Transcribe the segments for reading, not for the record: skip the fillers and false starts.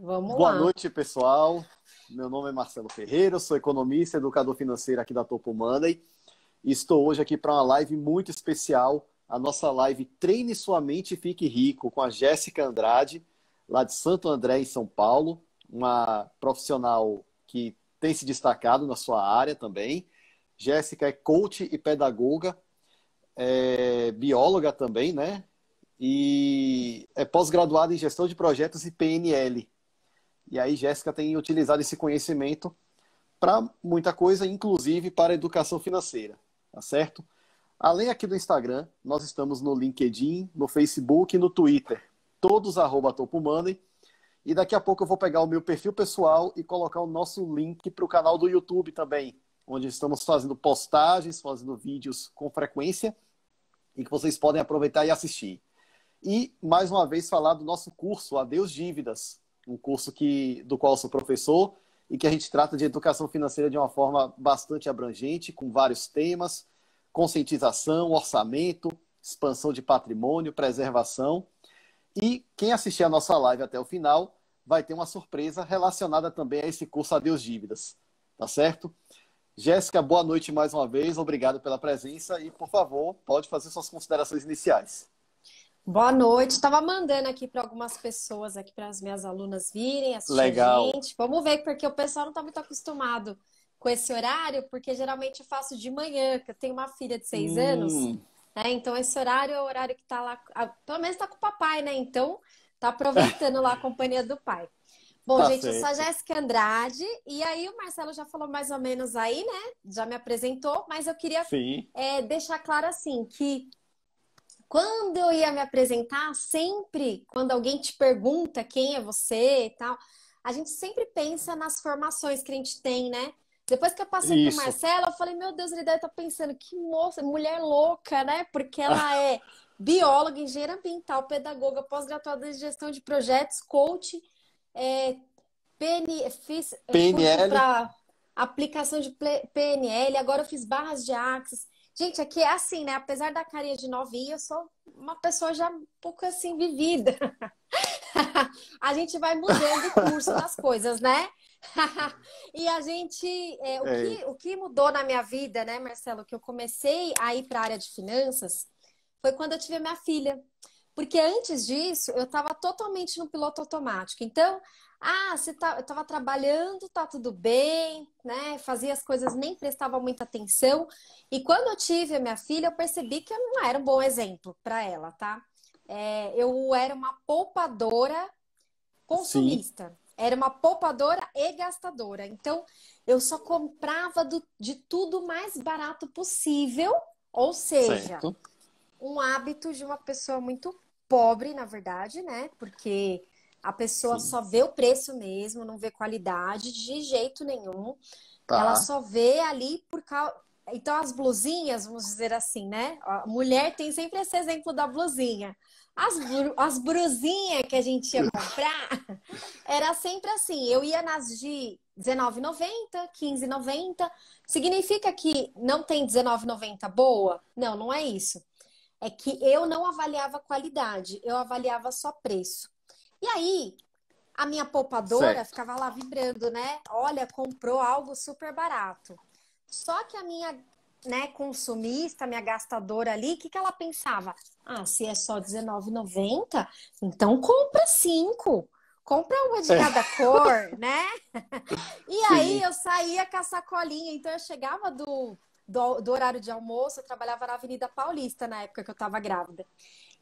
Vamos Boa lá. noite, pessoal. Meu nome é Marcelo Ferreira, eu sou economista, educador financeiro aqui da Topo Money. E estou hoje aqui para uma live muito especial, a nossa live Treine Sua Mente e Fique Rico, com a Jéssica Andrade, lá de Santo André, em São Paulo, uma profissional que tem se destacado na sua área também. Jéssica é coach e pedagoga, é bióloga também, né? E é pós-graduada em gestão de projetos e PNL. E aí, Jéssica tem utilizado esse conhecimento para muita coisa, inclusive para a educação financeira, tá certo? Além aqui do Instagram, nós estamos no LinkedIn, no Facebook e no Twitter, todos @topomoney. E daqui a pouco eu vou pegar o meu perfil pessoal e colocar o nosso link para o canal do YouTube também, onde estamos fazendo postagens, fazendo vídeos com frequência e que vocês podem aproveitar e assistir. E, mais uma vez, falar do nosso curso Adeus Dívidas, um curso do qual eu sou professor e que a gente trata de educação financeira de uma forma bastante abrangente, com vários temas, conscientização, orçamento, expansão de patrimônio, preservação. E quem assistir a nossa live até o final vai ter uma surpresa relacionada também a esse curso Adeus Dívidas. Tá certo? Jéssica, boa noite mais uma vez, obrigado pela presença e, por favor, pode fazer suas considerações iniciais. Boa noite. Estava mandando aqui para algumas pessoas, aqui para as minhas alunas virem assistir a Legal. gente. Vamos ver, porque o pessoal não está muito acostumado com esse horário, porque geralmente eu faço de manhã, que eu tenho uma filha de 6 anos, Hum, né? Então esse horário é o horário que está lá, pelo menos está com o papai, né? Então tá aproveitando lá a companhia do pai. Bom, tá gente, eu sou a certo. Jéssica Andrade, e aí o Marcelo já falou mais ou menos aí, né? Já me apresentou, mas eu queria Sim, deixar claro assim, que quando eu ia me apresentar, sempre, quando alguém te pergunta quem é você e tal, a gente sempre pensa nas formações que a gente tem, né? Depois que eu passei pro isso. Marcelo, eu falei, meu Deus, ele deve estar pensando, que moça, mulher louca, né? Porque ela é bióloga, engenheira ambiental, pedagoga, pós-graduada em gestão de projetos, coach, é, fiz curso PNL, para aplicação de PNL, agora eu fiz barras de Axis. Gente, aqui é assim, né? Apesar da carinha de novinha, eu sou uma pessoa já um pouco assim vivida. A gente vai mudando o curso das coisas, né? E a gente, é, o que mudou na minha vida, né, Marcelo, que eu comecei a ir para a área de finanças, foi quando eu tive a minha filha. Porque antes disso, eu estava totalmente no piloto automático. Então, eu estava trabalhando, tá tudo bem, né? Fazia as coisas, nem prestava muita atenção. E quando eu tive a minha filha, eu percebi que eu não era um bom exemplo para ela, tá? Eu era uma poupadora sim, consumista. Era uma poupadora e gastadora. Então, eu só comprava de tudo mais barato possível. Ou seja, certo. um hábito de uma pessoa muito pobre, na verdade, né? Porque a pessoa Sim, só vê o preço mesmo, não vê qualidade de jeito nenhum. Ela tá. só vê ali por causa. Então, as blusinhas, vamos dizer assim, né? A mulher tem sempre esse exemplo da blusinha. As brusinhas que a gente ia comprar era sempre assim. Eu ia nas de R$19,90, R$15,90. Significa que não tem R$19,90 boa? Não, não é isso. É que eu não avaliava qualidade, eu avaliava só preço. E aí, a minha poupadora Certo. ficava lá vibrando, né? Olha, comprou algo super barato. Só que a minha, né, consumista, minha gastadora ali, o que que ela pensava? Ah, se é só R$19,90, então compra cinco. Compra uma de É, cada cor, né? E aí sim, eu saía com a sacolinha, então eu chegava do horário de almoço, eu trabalhava na Avenida Paulista na época que eu estava grávida.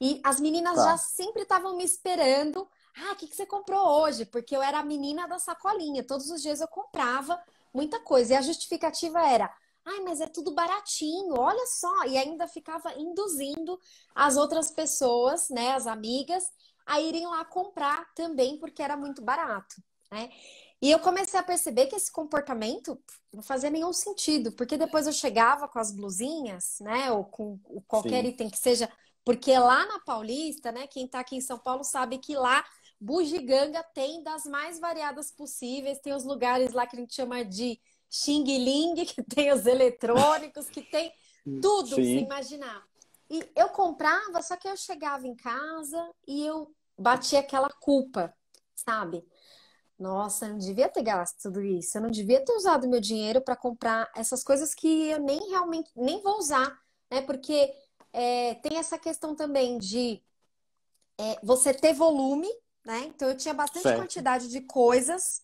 E as meninas já tá. sempre estavam me esperando. Ah, o que que você comprou hoje? Porque eu era a menina da sacolinha. Todos os dias eu comprava muita coisa. E a justificativa era: ai, mas é tudo baratinho, olha só. E ainda ficava induzindo as outras pessoas, né, as amigas, a irem lá comprar também, porque era muito barato, né? E eu comecei a perceber que esse comportamento não fazia nenhum sentido, porque depois eu chegava com as blusinhas, né, ou com qualquer Sim, item que seja, porque lá na Paulista, né, quem tá aqui em São Paulo sabe que lá bugiganga tem das mais variadas possíveis, tem os lugares lá que a gente chama de Xing Ling, que tem os eletrônicos, que tem tudo que você sim, imaginar. E eu comprava, só que eu chegava em casa e eu batia aquela culpa, sabe? Nossa, eu não devia ter gasto tudo isso. Eu não devia ter usado meu dinheiro para comprar essas coisas que eu nem realmente nem vou usar, né? Porque tem essa questão também de você ter volume, né? Então eu tinha bastante Certo. quantidade de coisas,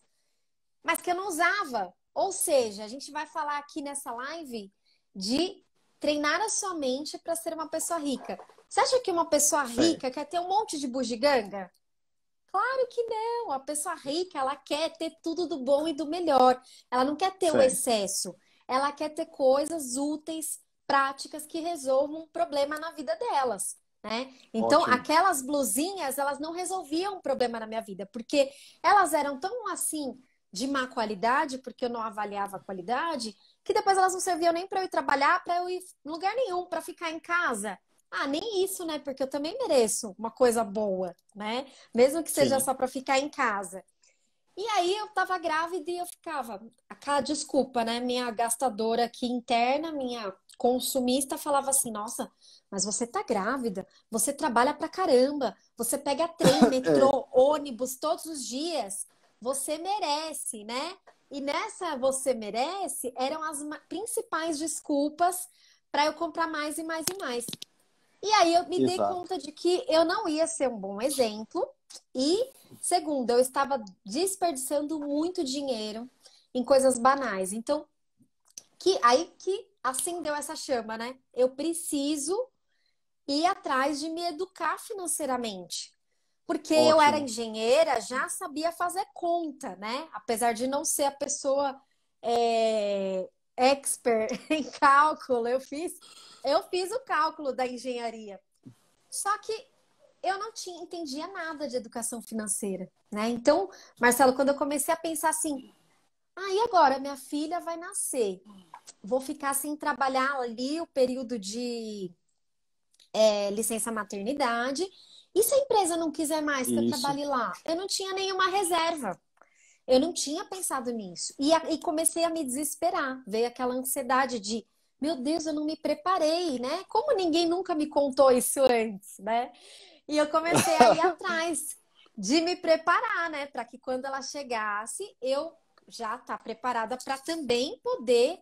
mas que eu não usava. Ou seja, a gente vai falar aqui nessa live de treinar a sua mente para ser uma pessoa rica. Você acha que uma pessoa rica Certo. quer ter um monte de bugiganga? Claro que não. A pessoa rica, ela quer ter tudo do bom e do melhor. Ela não quer ter o Certo. excesso. Ela quer ter coisas úteis, práticas que resolvam um problema na vida delas, né? Então, Ótimo. aquelas blusinhas, elas não resolviam um problema na minha vida, porque elas eram tão assim de má qualidade, porque eu não avaliava a qualidade, que depois elas não serviam nem para eu ir trabalhar, para eu ir em lugar nenhum, para ficar em casa. Ah, nem isso, né? Porque eu também mereço uma coisa boa, né? Mesmo que seja Sim. só para ficar em casa. E aí eu tava grávida e eu ficava, aquela desculpa, né? Minha gastadora aqui interna, minha consumista falava assim: "Nossa, mas você tá grávida, você trabalha pra caramba, você pega trem, É, metrô, ônibus todos os dias, você merece, né?" E nessa você merece eram as principais desculpas para eu comprar mais e mais e mais. E aí eu me dei exato. conta de que eu não ia ser um bom exemplo. E, segundo, eu estava desperdiçando muito dinheiro em coisas banais. Então, aí que acendeu essa chama, né? Eu preciso ir atrás de me educar financeiramente. Porque eu era Ótimo. engenheira, já sabia fazer conta, né? Apesar de não ser a pessoa expert em cálculo, eu fiz o cálculo da engenharia. Só que eu não tinha, entendia nada de educação financeira, né? Então, Marcelo, quando eu comecei a pensar assim, e agora minha filha vai nascer, vou ficar sem trabalhar ali o período de licença maternidade, e se a empresa não quiser mais que eu Isso. trabalhe lá? Eu não tinha nenhuma reserva. Eu não tinha pensado nisso. E comecei a me desesperar. Veio aquela ansiedade de, meu Deus, eu não me preparei, né? Como ninguém nunca me contou isso antes, né? E eu comecei a ir atrás de me preparar, né? Para que quando ela chegasse, eu já tá preparada para também poder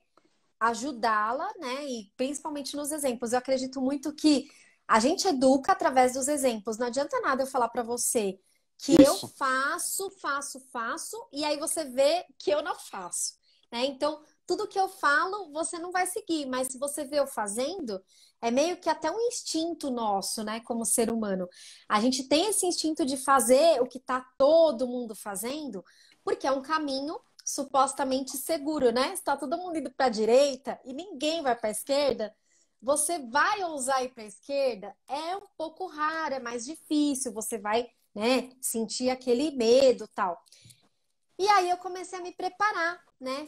ajudá-la, né? E principalmente nos exemplos. Eu acredito muito que a gente educa através dos exemplos. Não adianta nada eu falar para você que eu Isso. faço, faço, faço, e aí você vê que eu não faço, né? Então, tudo que eu falo, você não vai seguir, mas se você vê eu fazendo, é meio que até um instinto nosso, né, como ser humano. A gente tem esse instinto de fazer o que tá todo mundo fazendo, porque é um caminho supostamente seguro, né? Está todo mundo indo para a direita e ninguém vai para a esquerda. Você vai ousar ir para a esquerda? É um pouco raro, é mais difícil. Você vai, né, sentir aquele medo, tal. E aí eu comecei a me preparar, né?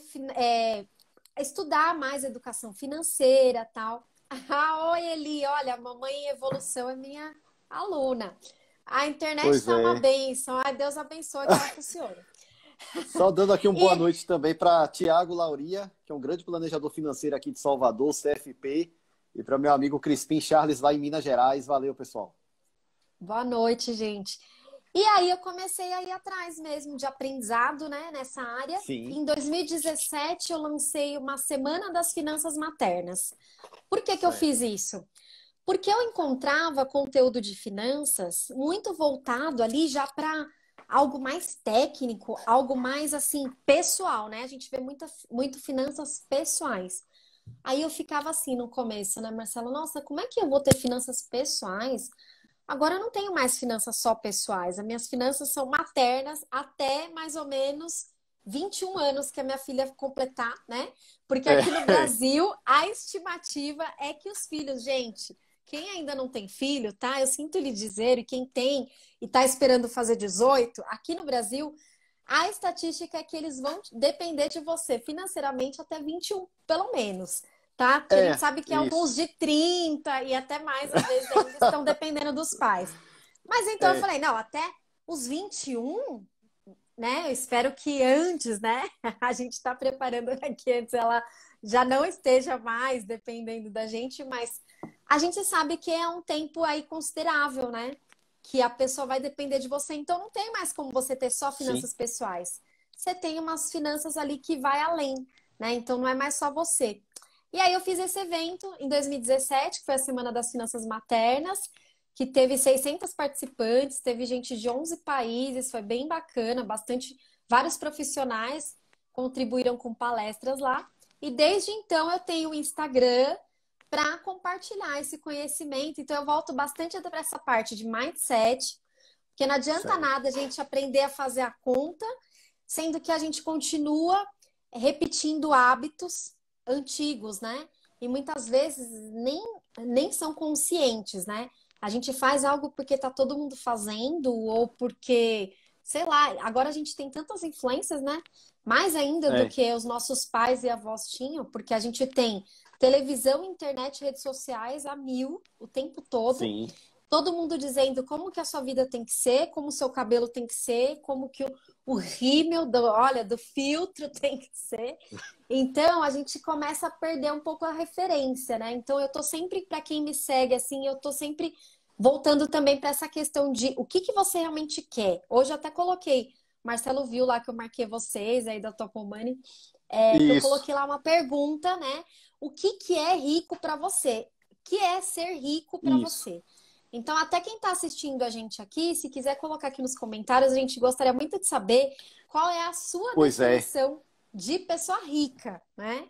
A estudar mais educação financeira, tal. Oi, Eli, olha, a mamãe em evolução é minha aluna. A internet Pois tá uma é. bênção. Ai, Deus abençoe que ela funcione. Só dando aqui uma boa E noite também para Tiago Lauria, que é um grande planejador financeiro aqui de Salvador, CFP, e para meu amigo Crispim Charles, lá em Minas Gerais. Valeu, pessoal. boa noite, gente. E aí eu comecei a ir atrás mesmo de aprendizado, né, nessa área. Sim, Em 2017 eu lancei uma Semana das Finanças Maternas. Por que que eu certo. fiz isso? Porque eu encontrava conteúdo de finanças muito voltado ali já para algo mais técnico, algo mais assim pessoal, né? A gente vê muito finanças pessoais. Aí eu ficava assim no começo, né, Marcelo? Nossa, como é que eu vou ter finanças pessoais? Agora eu não tenho mais finanças só pessoais. As minhas finanças são maternas até mais ou menos 21 anos que a minha filha completar, né? Porque É, aqui no Brasil a estimativa é que os filhos, gente, quem ainda não tem filho, tá? Eu sinto lhe dizer, e quem tem e tá esperando fazer 18, aqui no Brasil, a estatística é que eles vão depender de você financeiramente até 21, pelo menos, tá? Porque a gente sabe que alguns isso. de 30 e até mais, às vezes, ainda estão dependendo dos pais. Mas então eu É, falei, não, até os 21, né? Eu espero que antes, né? A gente está preparando para que antes ela já não esteja mais dependendo da gente, mas a gente sabe que é um tempo aí considerável, né? que a pessoa vai depender de você. Então, não tem mais como você ter só Sim. finanças pessoais. Você tem umas finanças ali que vai além, né? Então, não é mais só você. E aí, eu fiz esse evento em 2017, que foi a Semana das Finanças Maternas, que teve 600 participantes, teve gente de 11 países, foi bem bacana, vários profissionais contribuíram com palestras lá. E desde então, eu tenho o Instagram para compartilhar esse conhecimento. Então, eu volto bastante para essa parte de mindset, porque não adianta Certo. nada a gente aprender a fazer a conta, sendo que a gente continua repetindo hábitos antigos, né? E muitas vezes nem são conscientes, né? A gente faz algo porque tá todo mundo fazendo, ou porque, sei lá, agora a gente tem tantas influências, né? Mais ainda do É, que os nossos pais e avós tinham, porque a gente tem televisão, internet, redes sociais a mil o tempo todo. sim. Todo mundo dizendo como que a sua vida tem que ser, como o seu cabelo tem que ser, como que o rímel do filtro tem que ser. Então, a gente começa a perder um pouco a referência, né? Então, eu tô sempre, para quem me segue, assim, eu tô sempre voltando também para essa questão de o que que você realmente quer. Hoje eu até coloquei, Marcelo viu lá que eu marquei vocês aí da Top Money, que eu Isso, coloquei lá uma pergunta, né? O que que é rico para você? O que é ser rico para isso. você? Então, até quem está assistindo a gente aqui, se quiser colocar aqui nos comentários, a gente gostaria muito de saber qual é a sua Pois é, definição de pessoa rica, né?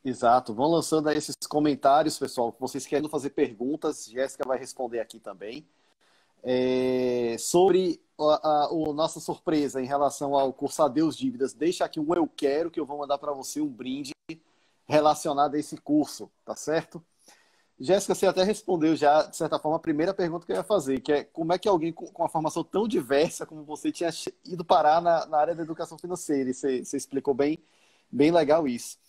exato. Vão lançando aí esses comentários, pessoal. Vocês querendo fazer perguntas, Jéssica vai responder aqui também. Sobre a nossa surpresa em relação ao curso Adeus Dívidas, deixa aqui um eu quero que eu vou mandar para você um brinde relacionado a esse curso, tá certo? Jéssica, você até respondeu já, de certa forma, a primeira pergunta que eu ia fazer, que é como é que alguém com uma formação tão diversa como você tinha ido parar na área da educação financeira? E você explicou bem legal isso.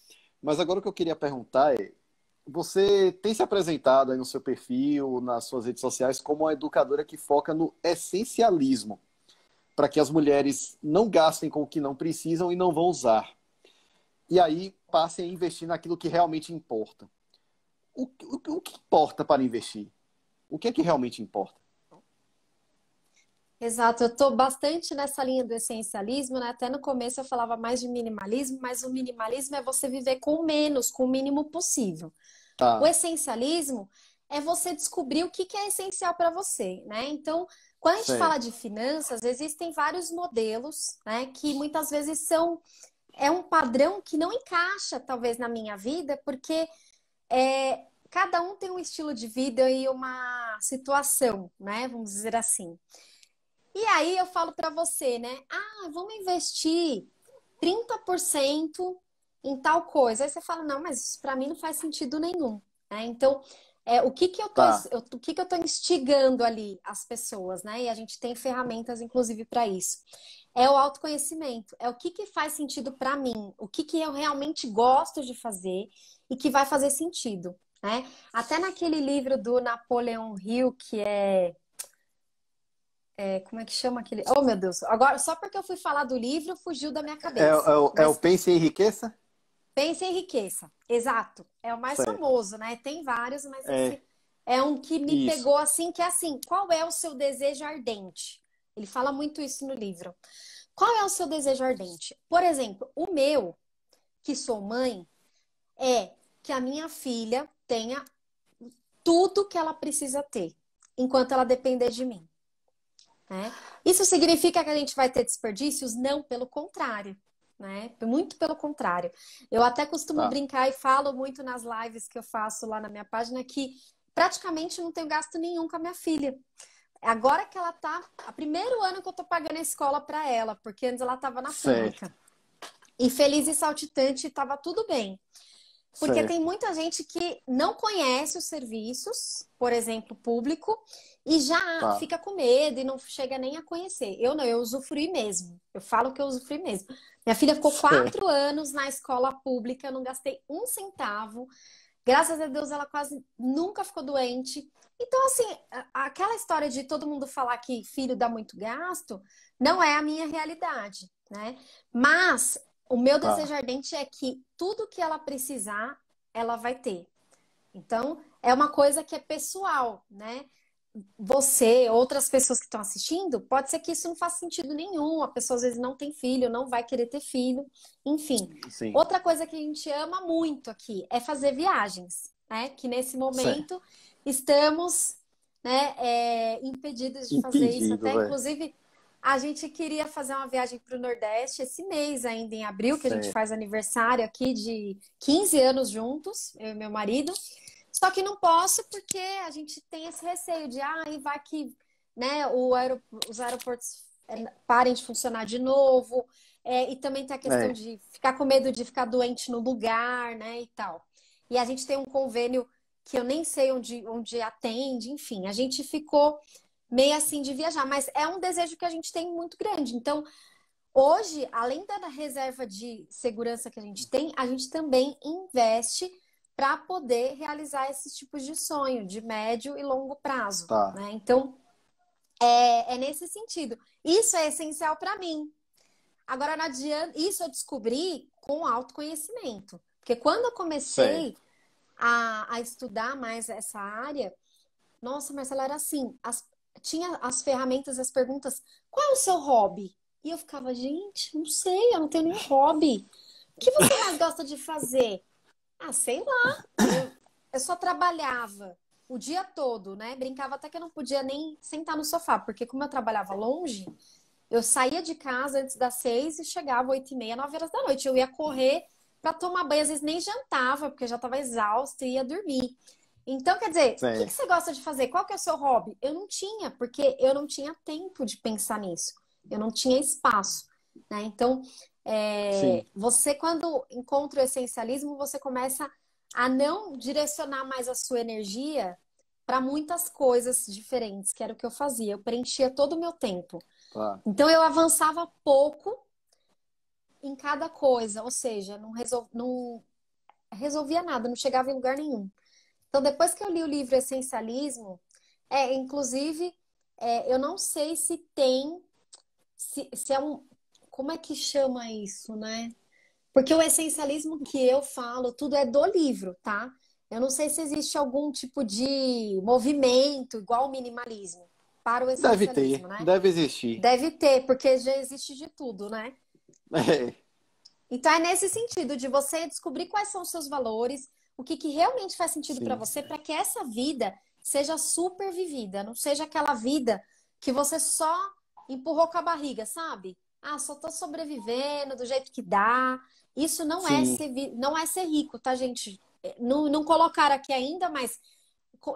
Mas agora o que eu queria perguntar é, você tem se apresentado aí no seu perfil, nas suas redes sociais, como uma educadora que foca no essencialismo, para que as mulheres não gastem com o que não precisam e não vão usar. E aí passem a investir naquilo que realmente importa. O que importa para investir? O que é que realmente importa? Exato, eu estou bastante nessa linha do essencialismo, né? Até no começo eu falava mais de minimalismo, mas o minimalismo é você viver com menos, com o mínimo possível. O Tá, essencialismo é você descobrir o que que é essencial para você, né? Então, quando a gente fala certo. de finanças, existem vários modelos, né? Que muitas vezes é um padrão que não encaixa, talvez, na minha vida, porque cada um tem um estilo de vida e uma situação, né? Vamos dizer assim. E aí eu falo para você, né? Ah, vamos investir 30% em tal coisa. Aí você fala, não, mas isso para mim não faz sentido nenhum, né? Então, Tá, o que que eu tô instigando ali as pessoas, né? E a gente tem ferramentas, inclusive, para isso. É o autoconhecimento, é o que que faz sentido para mim, o que que eu realmente gosto de fazer e que vai fazer sentido, né? Até naquele livro do Napoleão Hill, que como é que chama aquele? Oh, meu Deus. Agora, só porque eu fui falar do livro, fugiu da minha cabeça. é o Mas Pense em Enriqueça? Pense em Riqueza. Exato. É o mais Certo. famoso, né? Tem vários, mas É, esse é um que me isso. pegou assim, que é assim, qual é o seu desejo ardente? Ele fala muito isso no livro. Qual é o seu desejo ardente? Por exemplo, o meu, que sou mãe, é que a minha filha tenha tudo que ela precisa ter, enquanto ela depender de mim. Né? Isso significa que a gente vai ter desperdícios? Não, pelo contrário. Né? Muito pelo contrário. Eu até costumo Tá, brincar e falo muito nas lives que eu faço lá na minha página que praticamente não tenho gasto nenhum com a minha filha. Agora que ela tá, a primeiro ano que eu tô pagando a escola para ela, porque antes ela tava na certo, pública. E feliz e saltitante, tava tudo bem. Porque tem certo. muita gente que não conhece os serviços, por exemplo, público, e já Tá, fica com medo e não chega nem a conhecer. Eu não, eu usufruí mesmo. Eu falo que eu usufruí mesmo. Minha filha ficou certo. 4 anos na escola pública, eu não gastei um centavo. Graças a Deus ela quase nunca ficou doente. Então, assim, aquela história de todo mundo falar que filho dá muito gasto, não é a minha realidade, né? Mas o meu desejo Tá, ardente é que tudo que ela precisar, ela vai ter. Então, é uma coisa que é pessoal, né? você, outras pessoas que estão assistindo, pode ser que isso não faça sentido nenhum. A pessoa às vezes não tem filho, não vai querer ter filho, enfim. Sim, Outra coisa que a gente ama muito aqui é fazer viagens, né? Que nesse certo. momento estamos, né, impedidos de fazer isso. Impedido, Até, velho. inclusive, a gente queria fazer uma viagem para o Nordeste esse mês, ainda em abril, que a gente Certo. faz aniversário aqui de 15 anos juntos, eu e meu marido. Só que não posso porque a gente tem esse receio de, e vai que, né, os aeroportos parem de funcionar de novo. E também tem a questão É, de ficar com medo de ficar doente no lugar, né, e tal. E a gente tem um convênio que eu nem sei onde atende, enfim, a gente ficou meio assim de viajar, mas é um desejo que a gente tem muito grande. Então, hoje, além da reserva de segurança que a gente também investe para poder realizar esses tipos de sonho, de médio e longo prazo, tá. né? Então, é nesse sentido. Isso é essencial para mim. Agora, não adianta, isso eu descobri com autoconhecimento. Porque quando eu comecei Certo. a estudar mais essa área, nossa, Marcela, era assim, tinha as ferramentas, as perguntas, qual é o seu hobby? E eu ficava, gente, não sei, eu não tenho nenhum hobby. O que você mais gosta de fazer? Ah, sei lá. Eu só trabalhava o dia todo, né? Brincava até que eu não podia nem sentar no sofá, porque como eu trabalhava longe, eu saía de casa antes das 6 e chegava 8h30, 9 horas da noite. Eu ia correr para tomar banho, às vezes nem jantava, porque eu já estava exausta e ia dormir. Então, quer dizer, o que Certo. você gosta de fazer? Qual que é o seu hobby? Eu não tinha, porque eu não tinha tempo de pensar nisso. Eu não tinha espaço, né? Então, Sim. você quando encontra o essencialismo, você começa a não direcionar mais a sua energia para muitas coisas diferentes, que era o que eu fazia. Eu preenchia todo o meu tempo. Tá. Então eu avançava pouco em cada coisa, ou seja, não resolvia nada, não chegava em lugar nenhum. Então depois que eu li o livro Essencialismo, inclusive, eu não sei se tem, se é um, como é que chama isso, né? Porque o essencialismo que eu falo, tudo é do livro, tá? Eu não sei se existe algum tipo de movimento igual ao minimalismo para o Deve essencialismo, ter, né? deve existir. Deve ter, porque já existe de tudo, né? É, Então é nesse sentido de você descobrir quais são os seus valores, o que realmente faz sentido para sim. você, para que essa vida seja super vivida, não seja aquela vida que você só empurrou com a barriga, sabe? Ah, só tô sobrevivendo do jeito que dá. Isso não é Sim, não é ser rico, tá, gente? Não colocaram aqui ainda, mas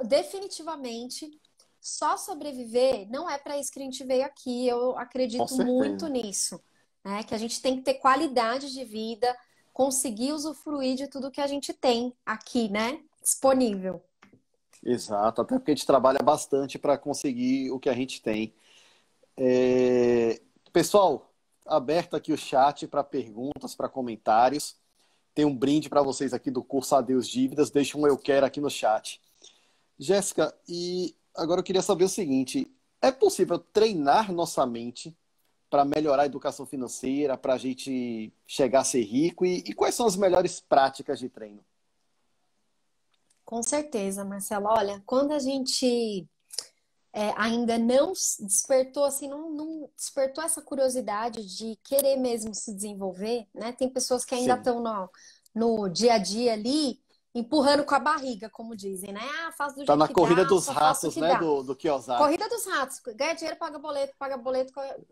definitivamente só sobreviver não é para isso que a gente veio aqui. Eu com acredito muito certeza. nisso, né? Que a gente tem que ter qualidade de vida, conseguir usufruir de tudo que a gente tem aqui, né? Disponível. Exato, até porque a gente trabalha bastante para conseguir o que a gente tem. Pessoal, aberto aqui o chat para perguntas, para comentários. Tem um brinde para vocês aqui do curso Adeus Dívidas. Deixa um eu quero aqui no chat. Jéssica, e agora eu queria saber o seguinte: é possível treinar nossa mente para melhorar a educação financeira, para a gente chegar a ser rico? E quais são as melhores práticas de treino? Com certeza, Marcelo. Olha, quando a gente ainda não despertou, assim, não despertou essa curiosidade de querer mesmo se desenvolver, né? Tem pessoas que ainda Sim. estão no dia a dia ali, empurrando com a barriga, como dizem, né? Ah, faço do Tá jeito na que corrida dá, dos só faço o ratos, que né, dá. do Kiyosaki. Corrida dos ratos, ganha dinheiro, paga boleto,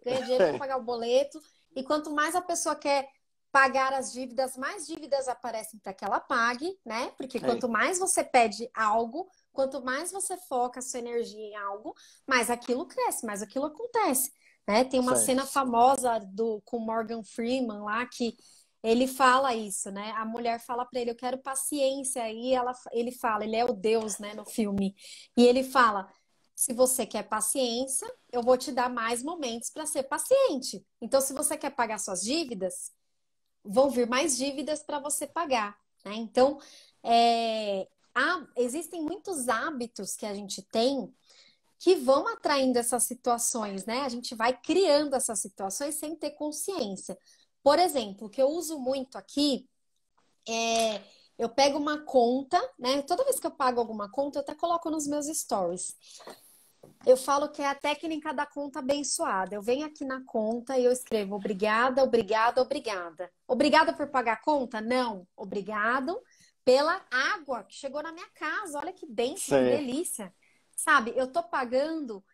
ganha dinheiro para pagar o boleto. E quanto mais a pessoa quer pagar as dívidas, mais dívidas aparecem para que ela pague, né? Porque É, quanto mais você pede algo, quanto mais você foca a sua energia em algo, mais aquilo cresce, mais aquilo acontece, né? Tem uma cena certo. famosa com Morgan Freeman lá que ele fala isso, né? A mulher fala para ele, eu quero paciência, e ele fala, ele é o Deus, né, no filme. E ele fala, se você quer paciência, eu vou te dar mais momentos para ser paciente. Então, se você quer pagar suas dívidas, vão vir mais dívidas para você pagar, né? Então, existem muitos hábitos que a gente tem que vão atraindo essas situações, né? A gente vai criando essas situações sem ter consciência. Por exemplo, o que eu uso muito aqui é eu pego uma conta, né? Toda vez que eu pago alguma conta, eu até coloco nos meus stories. Eu falo que é a técnica da conta abençoada. Eu venho aqui na conta e eu escrevo obrigada, obrigada, obrigada. Obrigada por pagar a conta? Não. Obrigado pela água que chegou na minha casa. Olha que bênção, que Certo. delícia. Sabe, eu tô pagando,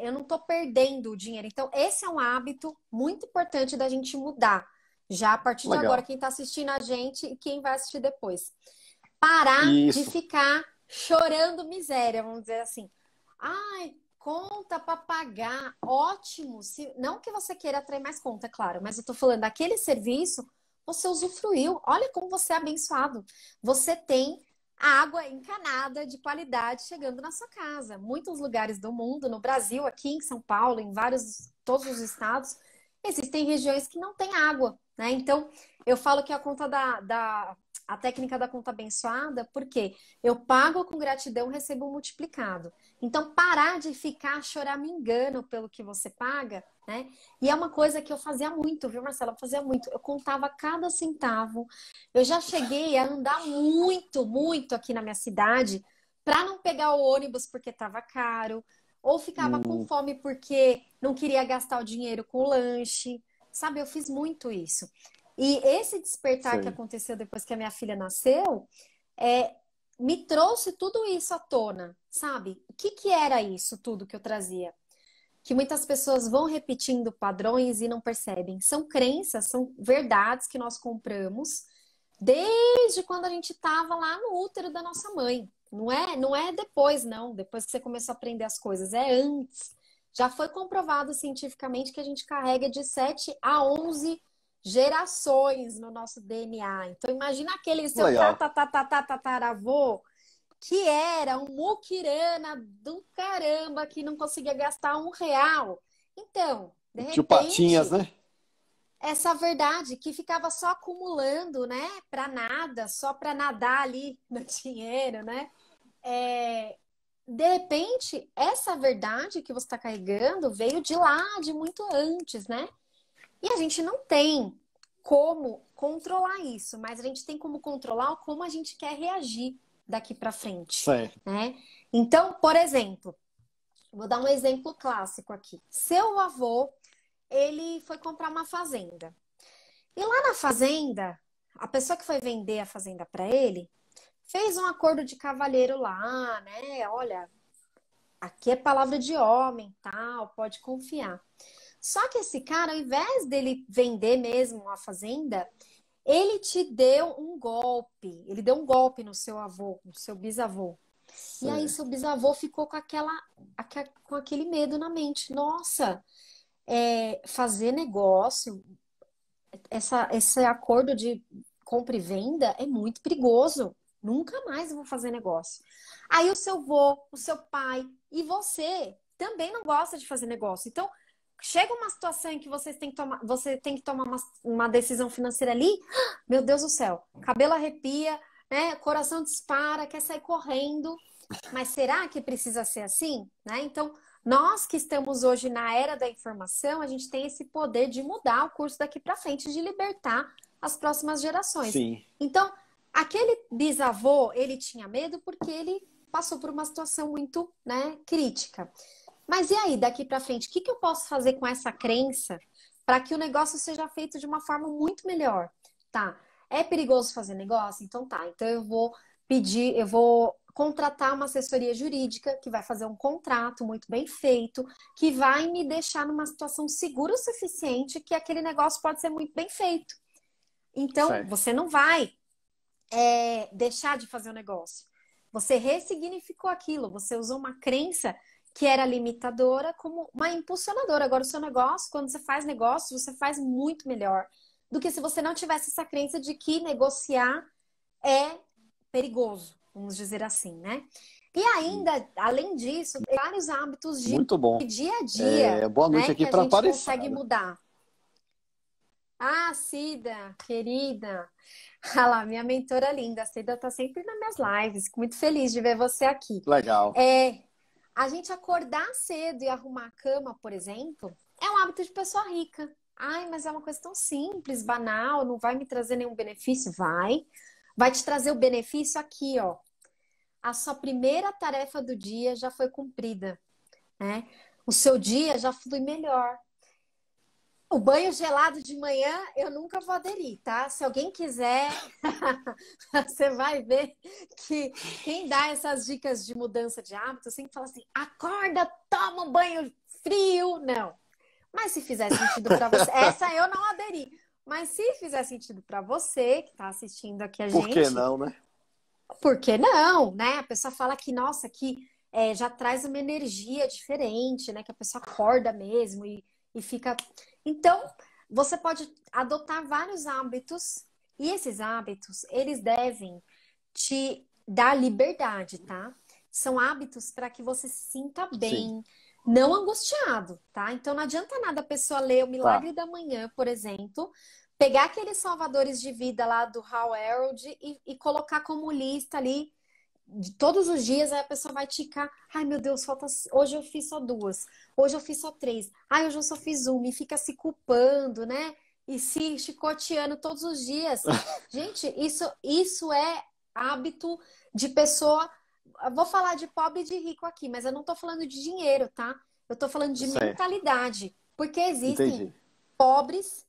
eu não tô perdendo o dinheiro. Então, esse é um hábito muito importante da gente mudar. Já a partir de agora, Legal. quem tá assistindo a gente e quem vai assistir depois. Parar de Isso. ficar chorando miséria, vamos dizer assim. Ai, conta para pagar, ótimo. Não que você queira atrair mais conta, é claro, mas eu tô falando, aquele serviço você usufruiu. Olha como você é abençoado. Você tem água encanada de qualidade chegando na sua casa. Muitos lugares do mundo, no Brasil, aqui em São Paulo, em todos os estados, existem regiões que não têm água, né? Então, eu falo que a conta a técnica da conta abençoada, porque eu pago com gratidão, recebo um multiplicado. Então, parar de ficar choramingando pelo que você paga, né? E é uma coisa que eu fazia muito, viu, Marcela? Eu fazia muito. Eu contava cada centavo. Eu já cheguei a andar muito, muito aqui na minha cidade para não pegar o ônibus porque estava caro, ou ficava com Hum, fome porque não queria gastar o dinheiro com lanche. Sabe, eu fiz muito isso. E esse despertar que sei. aconteceu depois que a minha filha nasceu, é, me trouxe tudo isso à tona, sabe? O que que era isso tudo que eu trazia? Que muitas pessoas vão repetindo padrões e não percebem. São crenças, são verdades que nós compramos desde quando a gente estava lá no útero da nossa mãe. Não é depois, não. Depois que você começou a aprender as coisas, é antes. Já foi comprovado cientificamente que a gente carrega de 7 a 11 gerações no nosso DNA. Então imagina aquele seu Legal. tataravô que era um muquirana do caramba que não conseguia gastar um real. Então, de O tio Patinhas, repente, né? essa verdade que ficava só acumulando, né, para nada, só para nadar ali no dinheiro, né? É, de repente, essa verdade que você está carregando veio de lá, de muito antes, né? E a gente não tem como controlar isso, mas a gente tem como controlar como a gente quer reagir daqui para frente, Certo. né? Então, por exemplo, vou dar um exemplo clássico aqui. Seu avô, ele foi comprar uma fazenda. E lá na fazenda, a pessoa que foi vender a fazenda para ele fez um acordo de cavalheiro lá, né? Olha, aqui é palavra de homem, tal, pode confiar. Só que esse cara, ao invés dele vender mesmo a fazenda, ele te deu um golpe. Ele deu um golpe no seu avô, no seu bisavô. E aí seu Certo. bisavô ficou com com aquele medo na mente. Nossa, fazer negócio, esse acordo de compra e venda é muito perigoso. Nunca mais eu vou fazer negócio. Aí o seu vô, o seu pai e você também não gosta de fazer negócio. Então, chega uma situação em que você tem que tomar uma decisão financeira ali, meu Deus do céu, cabelo arrepia, né? Coração dispara, quer sair correndo. Mas será que precisa ser assim? Né? Então, nós que estamos hoje na era da informação, a gente tem esse poder de mudar o curso daqui para frente, de libertar as próximas gerações. Sim. Então, aquele bisavô, ele tinha medo porque ele passou por uma situação muito, né, crítica. Mas e aí, daqui para frente, o que que eu posso fazer com essa crença para que o negócio seja feito de uma forma muito melhor? Tá, é perigoso fazer negócio? Então tá, então eu vou contratar uma assessoria jurídica que vai fazer um contrato muito bem feito, que vai me deixar numa situação segura o suficiente que aquele negócio pode ser muito bem feito. Então, Certo. você não vai deixar de fazer o negócio. Você ressignificou aquilo, você usou uma crença que era limitadora como uma impulsionadora. Agora, o seu negócio, quando você faz negócio, você faz muito melhor do que se você não tivesse essa crença de que negociar é perigoso, vamos dizer assim, né? E ainda, além disso, tem vários hábitos de Muito bom. dia a dia, Boa noite né, que aqui a para gente consegue Aparecida. mudar. Ah, Cida, querida. Ah lá, minha mentora linda. A Cida tá sempre nas minhas lives. Fico muito feliz de ver você aqui. Legal. A gente acordar cedo e arrumar a cama, por exemplo, é um hábito de pessoa rica. Ai, mas é uma coisa tão simples, banal, não vai me trazer nenhum benefício? Vai. Vai te trazer o benefício aqui, ó. A sua primeira tarefa do dia já foi cumprida. né? O seu dia já flui melhor. O banho gelado de manhã eu nunca vou aderir, tá? Se alguém quiser, você vai ver que quem dá essas dicas de mudança de hábito sempre fala assim: acorda, toma um banho frio. Não. Mas se fizer sentido para você, essa eu não aderi. Mas se fizer sentido para você que está assistindo aqui a Por que gente, não, né? por que não, né? A pessoa fala que, nossa, que já traz uma energia diferente, né? Que a pessoa acorda mesmo e fica. Então, você pode adotar vários hábitos e esses hábitos, eles devem te dar liberdade, tá? São hábitos para que você se sinta Sim, bem, não angustiado, tá? Então, não adianta nada a pessoa ler o tá. Milagre da Manhã, por exemplo, pegar aqueles salvadores de vida lá do Hal Elrod e colocar como lista ali de todos os dias, aí a pessoa vai ticar, ai meu Deus, falta, hoje eu fiz só duas, hoje eu fiz só três, ai hoje eu só fiz uma, e fica se culpando, né? E se chicoteando todos os dias. Gente, isso é hábito de pessoa. Eu vou falar de pobre e de rico aqui, mas eu não tô falando de dinheiro, tá? Eu tô falando de Certo. mentalidade. Porque existem Entendi. pobres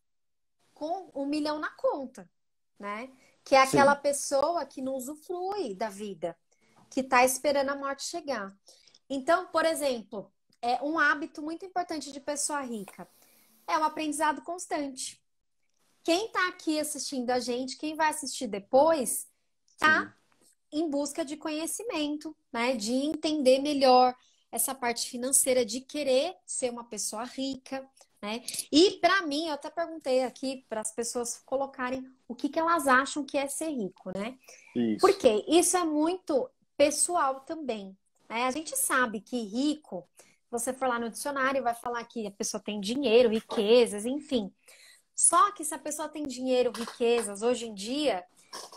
com 1 milhão na conta, né? Que é aquela Sim, pessoa que não usufrui da vida, que está esperando a morte chegar. Então, por exemplo, é um hábito muito importante de pessoa rica é o aprendizado constante. Quem está aqui assistindo a gente, quem vai assistir depois, sim. tá em busca de conhecimento, né? De entender melhor essa parte financeira, de querer ser uma pessoa rica, né? E para mim, eu até perguntei aqui para as pessoas colocarem o que elas acham que é ser rico, né? Isso. Porque isso é muito pessoal também, né? A gente sabe que rico, você for lá no dicionário, vai falar que a pessoa tem dinheiro, riquezas, enfim. Só que se a pessoa tem dinheiro, riquezas hoje em dia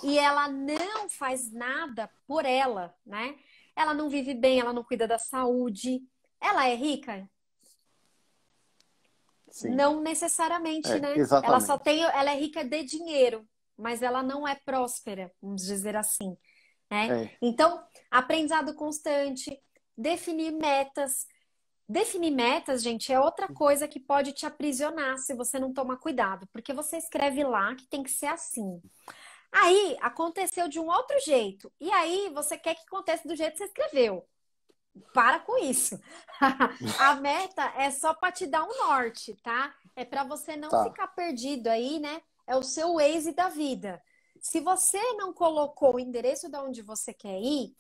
e ela não faz nada por ela, né? Ela não vive bem, ela não cuida da saúde. Ela é rica? Sim. Não necessariamente, É, né? Ela só exatamente. tem, ela é rica de dinheiro, mas ela não é próspera, vamos dizer assim, né? É. Então, aprendizado constante, definir metas. Definir metas, gente, é outra coisa que pode te aprisionar se você não tomar cuidado, porque você escreve lá que tem que ser assim. Aí aconteceu de um outro jeito. E aí você quer que aconteça do jeito que você escreveu. Para com isso. A meta é só para te dar um norte, tá? É para você não Tá. ficar perdido aí, né? É o seu Waze da vida. Se você não colocou o endereço de onde você quer ir,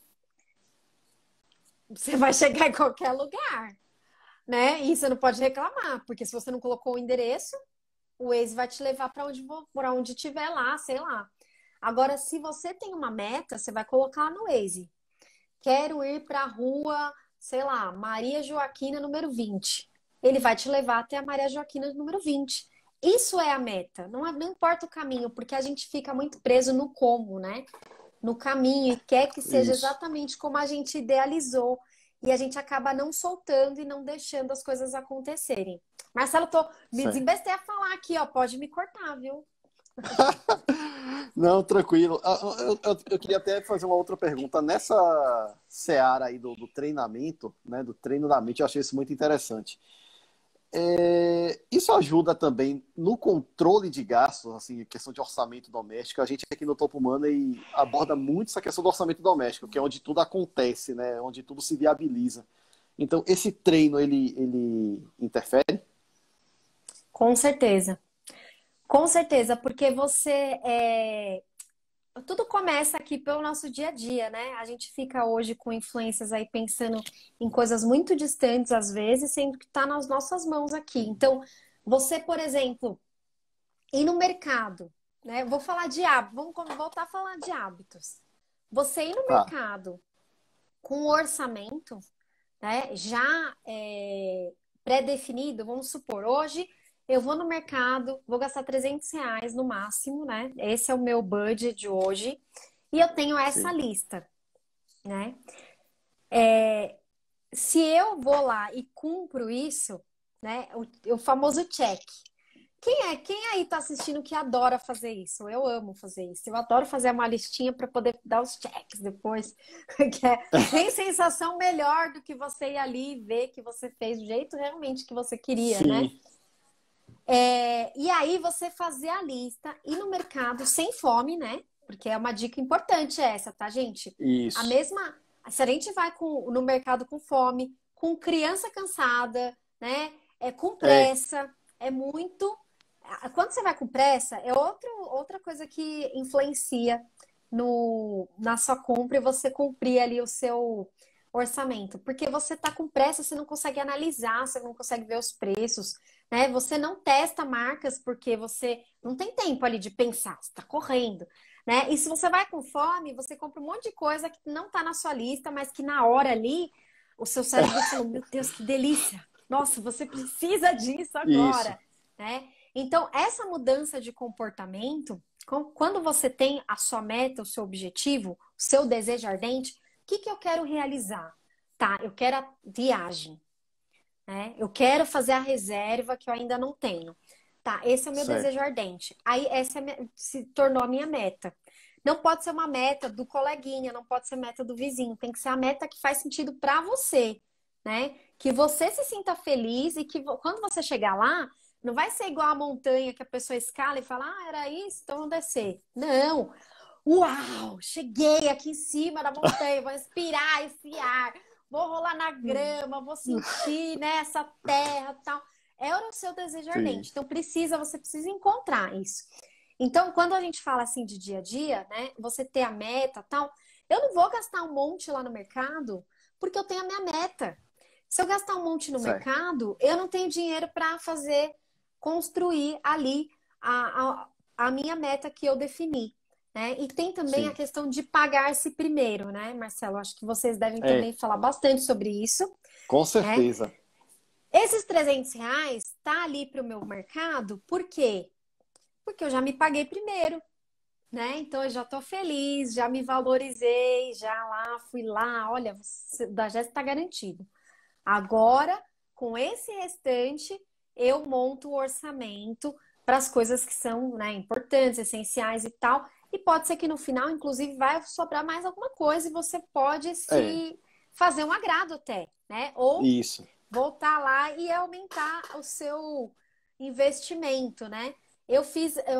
você vai chegar em qualquer lugar, né? E você não pode reclamar, porque se você não colocou o endereço, o Waze vai te levar para onde tiver lá, sei lá. Agora, se você tem uma meta, você vai colocar no Waze. Quero ir para a rua, sei lá, Maria Joaquina número 20. Ele vai te levar até a Maria Joaquina número 20. Isso é a meta. Não, não importa o caminho, porque a gente fica muito preso no como, né? No caminho e quer que seja Isso. exatamente como a gente idealizou. E a gente acaba não soltando e não deixando as coisas acontecerem. Marcelo, tô me Certo. desembestei a falar aqui, ó. Pode me cortar, viu? Não, tranquilo. Eu queria até fazer uma outra pergunta. Nessa seara aí do treinamento, né, do treino da mente, eu achei isso muito interessante. Isso ajuda também no controle de gastos, assim, questão de orçamento doméstico. A gente aqui no Topo Humana e aborda muito essa questão do orçamento doméstico, que é onde tudo acontece, né, onde tudo se viabiliza. Então, esse treino, ele interfere? Com certeza. Com certeza, porque tudo começa aqui pelo nosso dia a dia, né? A gente fica hoje com influências aí pensando em coisas muito distantes às vezes, sendo que está nas nossas mãos aqui. Então, você, por exemplo, ir no mercado, né? Vou falar de hábitos, vamos voltar a falar de hábitos. Você ir no Tá, mercado com um orçamento, né? Já pré-definido, vamos supor, hoje eu vou no mercado, vou gastar R$ 300 no máximo, né? Esse é o meu budget de hoje. E eu tenho essa sim. lista, né? Se eu vou lá e cumpro isso, né? O famoso check. Quem aí tá assistindo que adora fazer isso? Eu amo fazer isso. Eu adoro fazer uma listinha para poder dar os checks depois. Que tem sensação melhor do que você ir ali e ver que você fez do jeito realmente que você queria, né? Sim, E aí você fazer a lista, ir no mercado sem fome, né? Porque é uma dica importante essa, tá, gente? A isso. mesma. Se a gente vai no mercado com fome, com criança cansada, né? Com É, pressa, é muito. Quando você vai com pressa, é outra coisa que influencia na sua compra e você cumprir ali o seu orçamento. Porque você tá com pressa, você não consegue analisar, você não consegue ver os preços, né? Você não testa marcas porque você não tem tempo ali de pensar, você tá correndo, né? E se você vai com fome, você compra um monte de coisa que não tá na sua lista, mas que na hora ali o seu cérebro falou: Meu Deus, que delícia! Nossa, você precisa disso isso. agora, né? Então, essa mudança de comportamento, quando você tem a sua meta, o seu objetivo, o seu desejo ardente, o que que eu quero realizar? Tá, eu quero a viagem, né? Eu quero fazer a reserva que eu ainda não tenho. Tá, esse é o meu desejo Certo. ardente. Aí essa se tornou a minha meta. Não pode ser uma meta do coleguinha, não pode ser meta do vizinho, tem que ser a meta que faz sentido para você, né? Que você se sinta feliz e que quando você chegar lá, não vai ser igual a montanha que a pessoa escala e fala: "Ah, era isso, então vamos descer". Não. Uau, cheguei aqui em cima da montanha, vou respirar esse ar, vou rolar na grama, vou sentir, né, essa terra, tal. É o seu desejo Sim. ardente. Então você precisa encontrar isso. Então, quando a gente fala assim de dia a dia, né, você ter a meta, tal, eu não vou gastar um monte lá no mercado porque eu tenho a minha meta. Se eu gastar um monte no Certo. mercado, eu não tenho dinheiro para construir ali a minha meta que eu defini, né? E tem também a Sim. questão de pagar-se primeiro, né, Marcelo? Acho que vocês devem também É, falar bastante sobre isso, com né? certeza. Esses R$ 300 tá ali para o meu mercado, por quê? Porque eu já me paguei primeiro, né? Então eu já tô feliz, já me valorizei, já lá fui lá, olha, da Jéssica está garantido. Agora, com esse restante, eu monto o orçamento para as coisas que são, né, importantes, essenciais e tal. E pode ser que no final, inclusive, vai sobrar mais alguma coisa e você pode É, se fazer um agrado até, né? Ou isso. voltar lá e aumentar o seu investimento, né?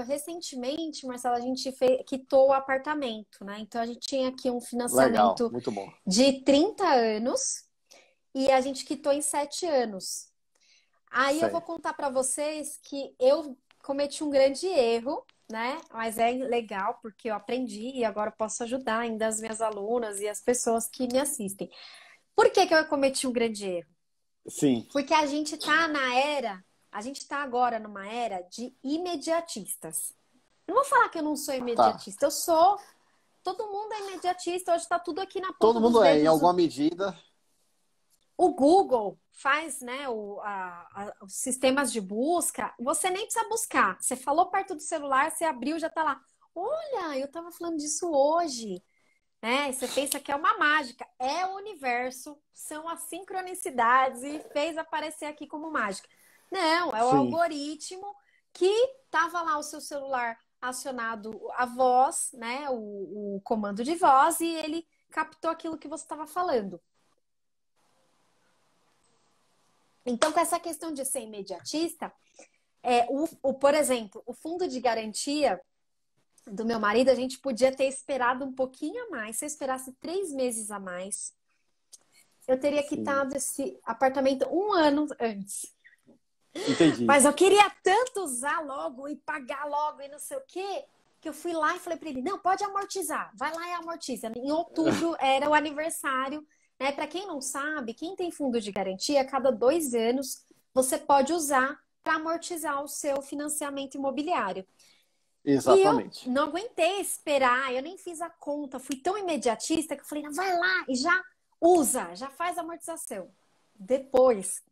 Recentemente, Marcela, a gente quitou o apartamento, né? Então a gente tinha aqui um Legal, financiamento muito bom. de 30 anos e a gente quitou em 7 anos. Aí eu vou Certo. contar para vocês que eu cometi um grande erro, né? Mas é legal porque eu aprendi e agora eu posso ajudar ainda as minhas alunas e as pessoas que me assistem. Por que que eu cometi um grande erro? Sim, Porque a gente tá agora numa era de imediatistas. Não vou falar que eu não sou tá. imediatista, todo mundo é imediatista, hoje está tudo aqui na Todo ponta dos mundo é, em dedos. alguma medida. O Google faz, né, os sistemas de busca, você nem precisa buscar. Você falou perto do celular, você abriu, já tá lá. Olha, eu tava falando disso hoje, né? E você pensa que é uma mágica. É o universo, são as sincronicidades e fez aparecer aqui como mágica. Não, é o Sim, algoritmo que tava lá o seu celular acionado a voz, né? O comando de voz, e ele captou aquilo que você estava falando. Então, com essa questão de ser imediatista, por exemplo, o fundo de garantia do meu marido, a gente podia ter esperado um pouquinho a mais. Se eu esperasse 3 meses a mais, eu teria sim. quitado esse apartamento um ano antes. Entendi. Mas eu queria tanto usar logo e pagar logo e não sei o quê, que eu fui lá e falei para ele: não, pode amortizar, vai lá e amortiza. Em outubro era o aniversário, né? Para quem não sabe, quem tem fundo de garantia, a cada 2 anos você pode usar para amortizar o seu financiamento imobiliário. E eu Exatamente. não aguentei esperar, eu nem fiz a conta, fui tão imediatista que eu falei: não, vai lá e já usa, já faz a amortização. Depois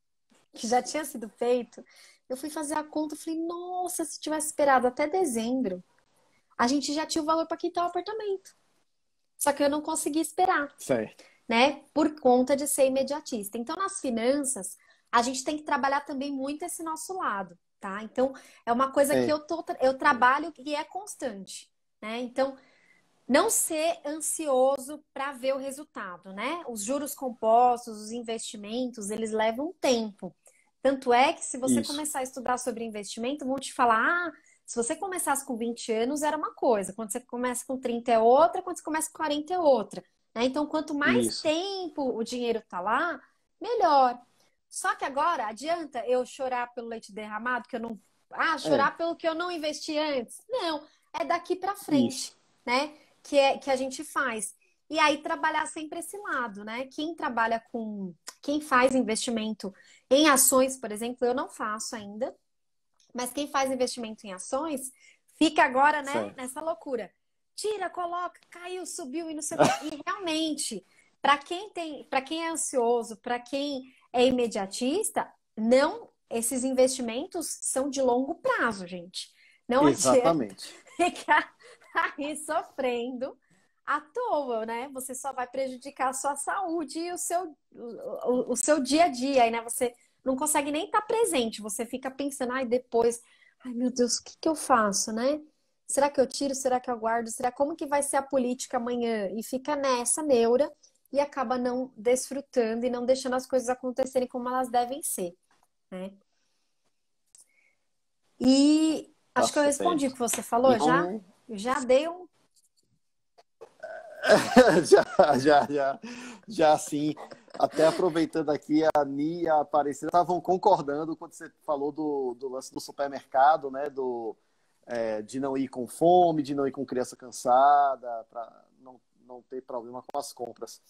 que já tinha sido feito, eu fui fazer a conta e falei: nossa, se tivesse esperado até dezembro, a gente já tinha o valor para quitar o apartamento. Só que eu não consegui esperar, Certo. né? Por conta de ser imediatista. Então, nas finanças, a gente tem que trabalhar também muito esse nosso lado. tá? Então, é uma coisa que É, eu trabalho e é constante, né? Então, não ser ansioso para ver o resultado, né? Os juros compostos, os investimentos, eles levam tempo. Tanto é que se você isso, começar a estudar sobre investimento, vão te falar, se você começasse com 20 anos era uma coisa, quando você começa com 30 é outra, quando você começa com 40 é outra, né? Então, quanto mais isso. tempo o dinheiro tá lá, melhor. Só que agora, adianta eu chorar pelo leite derramado, que eu não... É, chorar pelo que eu não investi antes? Não, é daqui para isso. frente, né? Que a gente faz. E aí trabalhar sempre esse lado, né? Quem faz investimento em ações, por exemplo, eu não faço ainda, mas quem faz investimento em ações fica agora, né, Certo. nessa loucura. Tira, coloca, caiu, subiu e não sei o quê. E realmente, para quem é ansioso, para quem é imediatista, não, esses investimentos são de longo prazo, gente. Não adianta Exatamente. ficar aí sofrendo à toa, né? Você só vai prejudicar a sua saúde e o seu dia a dia, aí, né? Você não consegue nem estar presente, você fica pensando, ai, depois, ai meu Deus, o que que eu faço, né? Será que eu tiro? Será que eu guardo? Será como que vai ser a política amanhã? E fica nessa neura e acaba não desfrutando e não deixando as coisas acontecerem como elas devem ser, né? E Tá acho que eu respondi o certo. que você falou já. Não. Eu já dei um. Já sim. Até aproveitando aqui, a Ni e a Aparecida estavam concordando quando você falou do lance do supermercado, né? De não ir com fome, de não ir com criança cansada, para não ter problema com as compras.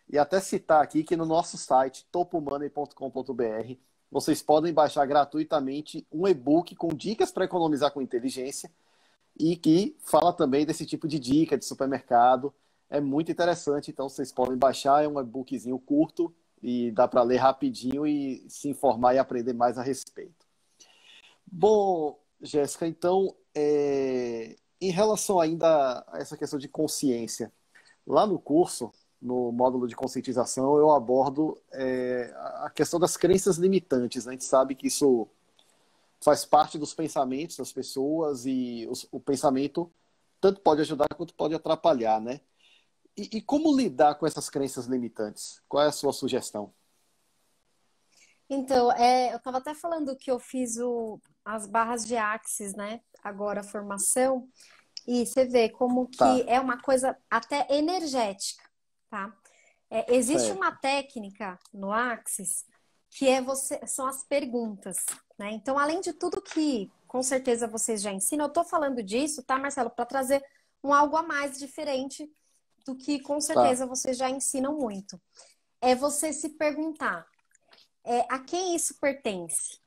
E até citar aqui que no nosso site, topomoney.com.br, vocês podem baixar gratuitamente um e-book com dicas para economizar com inteligência e que fala também desse tipo de dica de supermercado. É muito interessante, então vocês podem baixar, é um e-bookzinho curto e dá para ler rapidinho e se informar e aprender mais a respeito. Bom, Jéssica, então, em relação ainda a essa questão de consciência, lá no curso, no módulo de conscientização, eu abordo a questão das crenças limitantes, né? A gente sabe que isso faz parte dos pensamentos das pessoas e o pensamento tanto pode ajudar quanto pode atrapalhar, né? E como lidar com essas crenças limitantes? Qual é a sua sugestão? Então, eu estava até falando que eu fiz as barras de Axis, né? Agora a formação. E você vê como que Tá, é uma coisa até energética, tá? Existe uma certo. técnica no Axis que são as perguntas, né? Então, além de tudo que com certeza vocês já ensinam, eu tô falando disso, tá, Marcelo, para trazer algo a mais diferente do que com Tá, certeza vocês já ensinam muito. É você se perguntar, a quem isso pertence?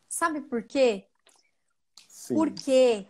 Sabe por quê? sim. Porque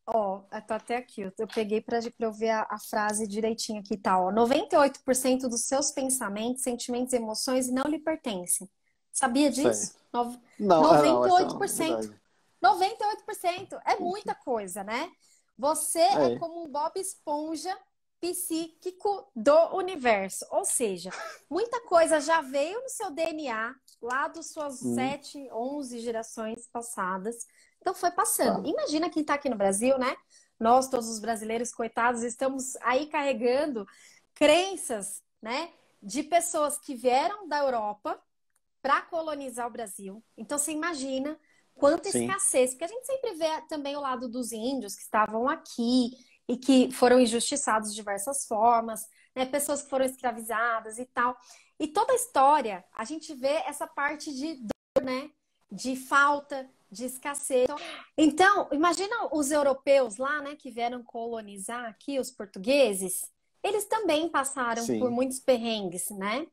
ó, tá até aqui, eu peguei para eu ver a frase direitinho aqui, tá, ó. 98% dos seus pensamentos, sentimentos e emoções não lhe pertencem. Sabia disso? Certo. Não, não, Noventa e essa é oito uma por cento. verdade. 98% é muita coisa, né? Você é É, como um Bob Esponja psíquico do universo. Ou seja, muita coisa já veio no seu DNA lá das suas hum, 7, 11 gerações passadas. Então foi passando. tá. Imagina quem está aqui no Brasil, né? Nós, todos os brasileiros, coitados, estamos aí carregando crenças, né? De pessoas que vieram da Europa para colonizar o Brasil. Então você imagina quanta Sim, escassez, porque a gente sempre vê também o lado dos índios que estavam aqui e que foram injustiçados de diversas formas, né? Pessoas que foram escravizadas e tal. E toda a história, a gente vê essa parte de dor, né? De falta, de escassez. Então, imagina os europeus lá, né, que vieram colonizar aqui, os portugueses, eles também passaram por sim, muitos perrengues, né?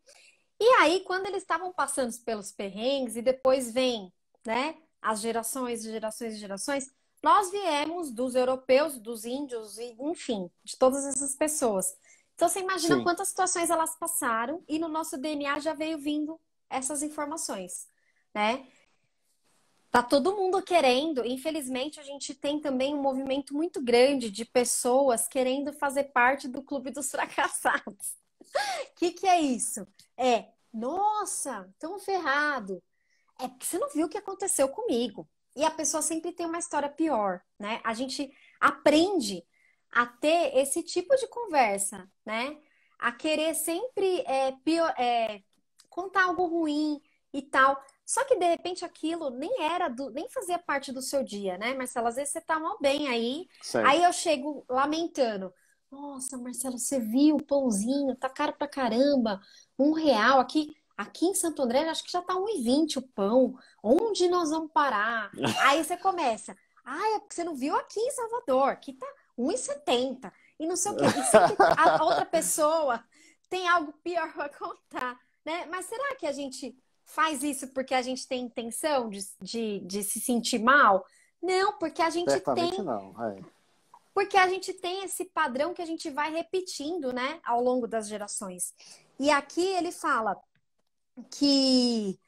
E aí, quando eles estavam passando pelos perrengues e depois vem, né, as gerações, gerações e gerações, nós viemos dos europeus, dos índios, e, enfim, de todas essas pessoas. Então, você imagina sim, quantas situações elas passaram e no nosso DNA já veio vindo essas informações, né? Tá todo mundo querendo, infelizmente, a gente tem também um movimento muito grande de pessoas querendo fazer parte do clube dos fracassados. O que que é isso? Nossa, tão ferrado. é porque você não viu o que aconteceu comigo. E a pessoa sempre tem uma história pior, né? A gente aprende a ter esse tipo de conversa, né? A querer sempre contar algo ruim e tal. Só que de repente aquilo nem fazia parte do seu dia, né, Marcelo? Às vezes você tá mal bem aí Certo. eu chego lamentando. Nossa, Marcelo, você viu o pãozinho? Tá caro pra caramba. R$ 1 aqui em Santo André, acho que já tá 1,20 o pão. Onde nós vamos parar? Aí você começa. Ah, é porque você não viu aqui em Salvador, que tá 1,70 e não sei o quê. E sempre a outra pessoa tem algo pior para contar, né? Mas será que a gente faz isso porque a gente tem intenção de se sentir mal? Não, Certamente não. É. porque a gente tem esse padrão que a gente vai repetindo, né, ao longo das gerações. E aqui ele fala que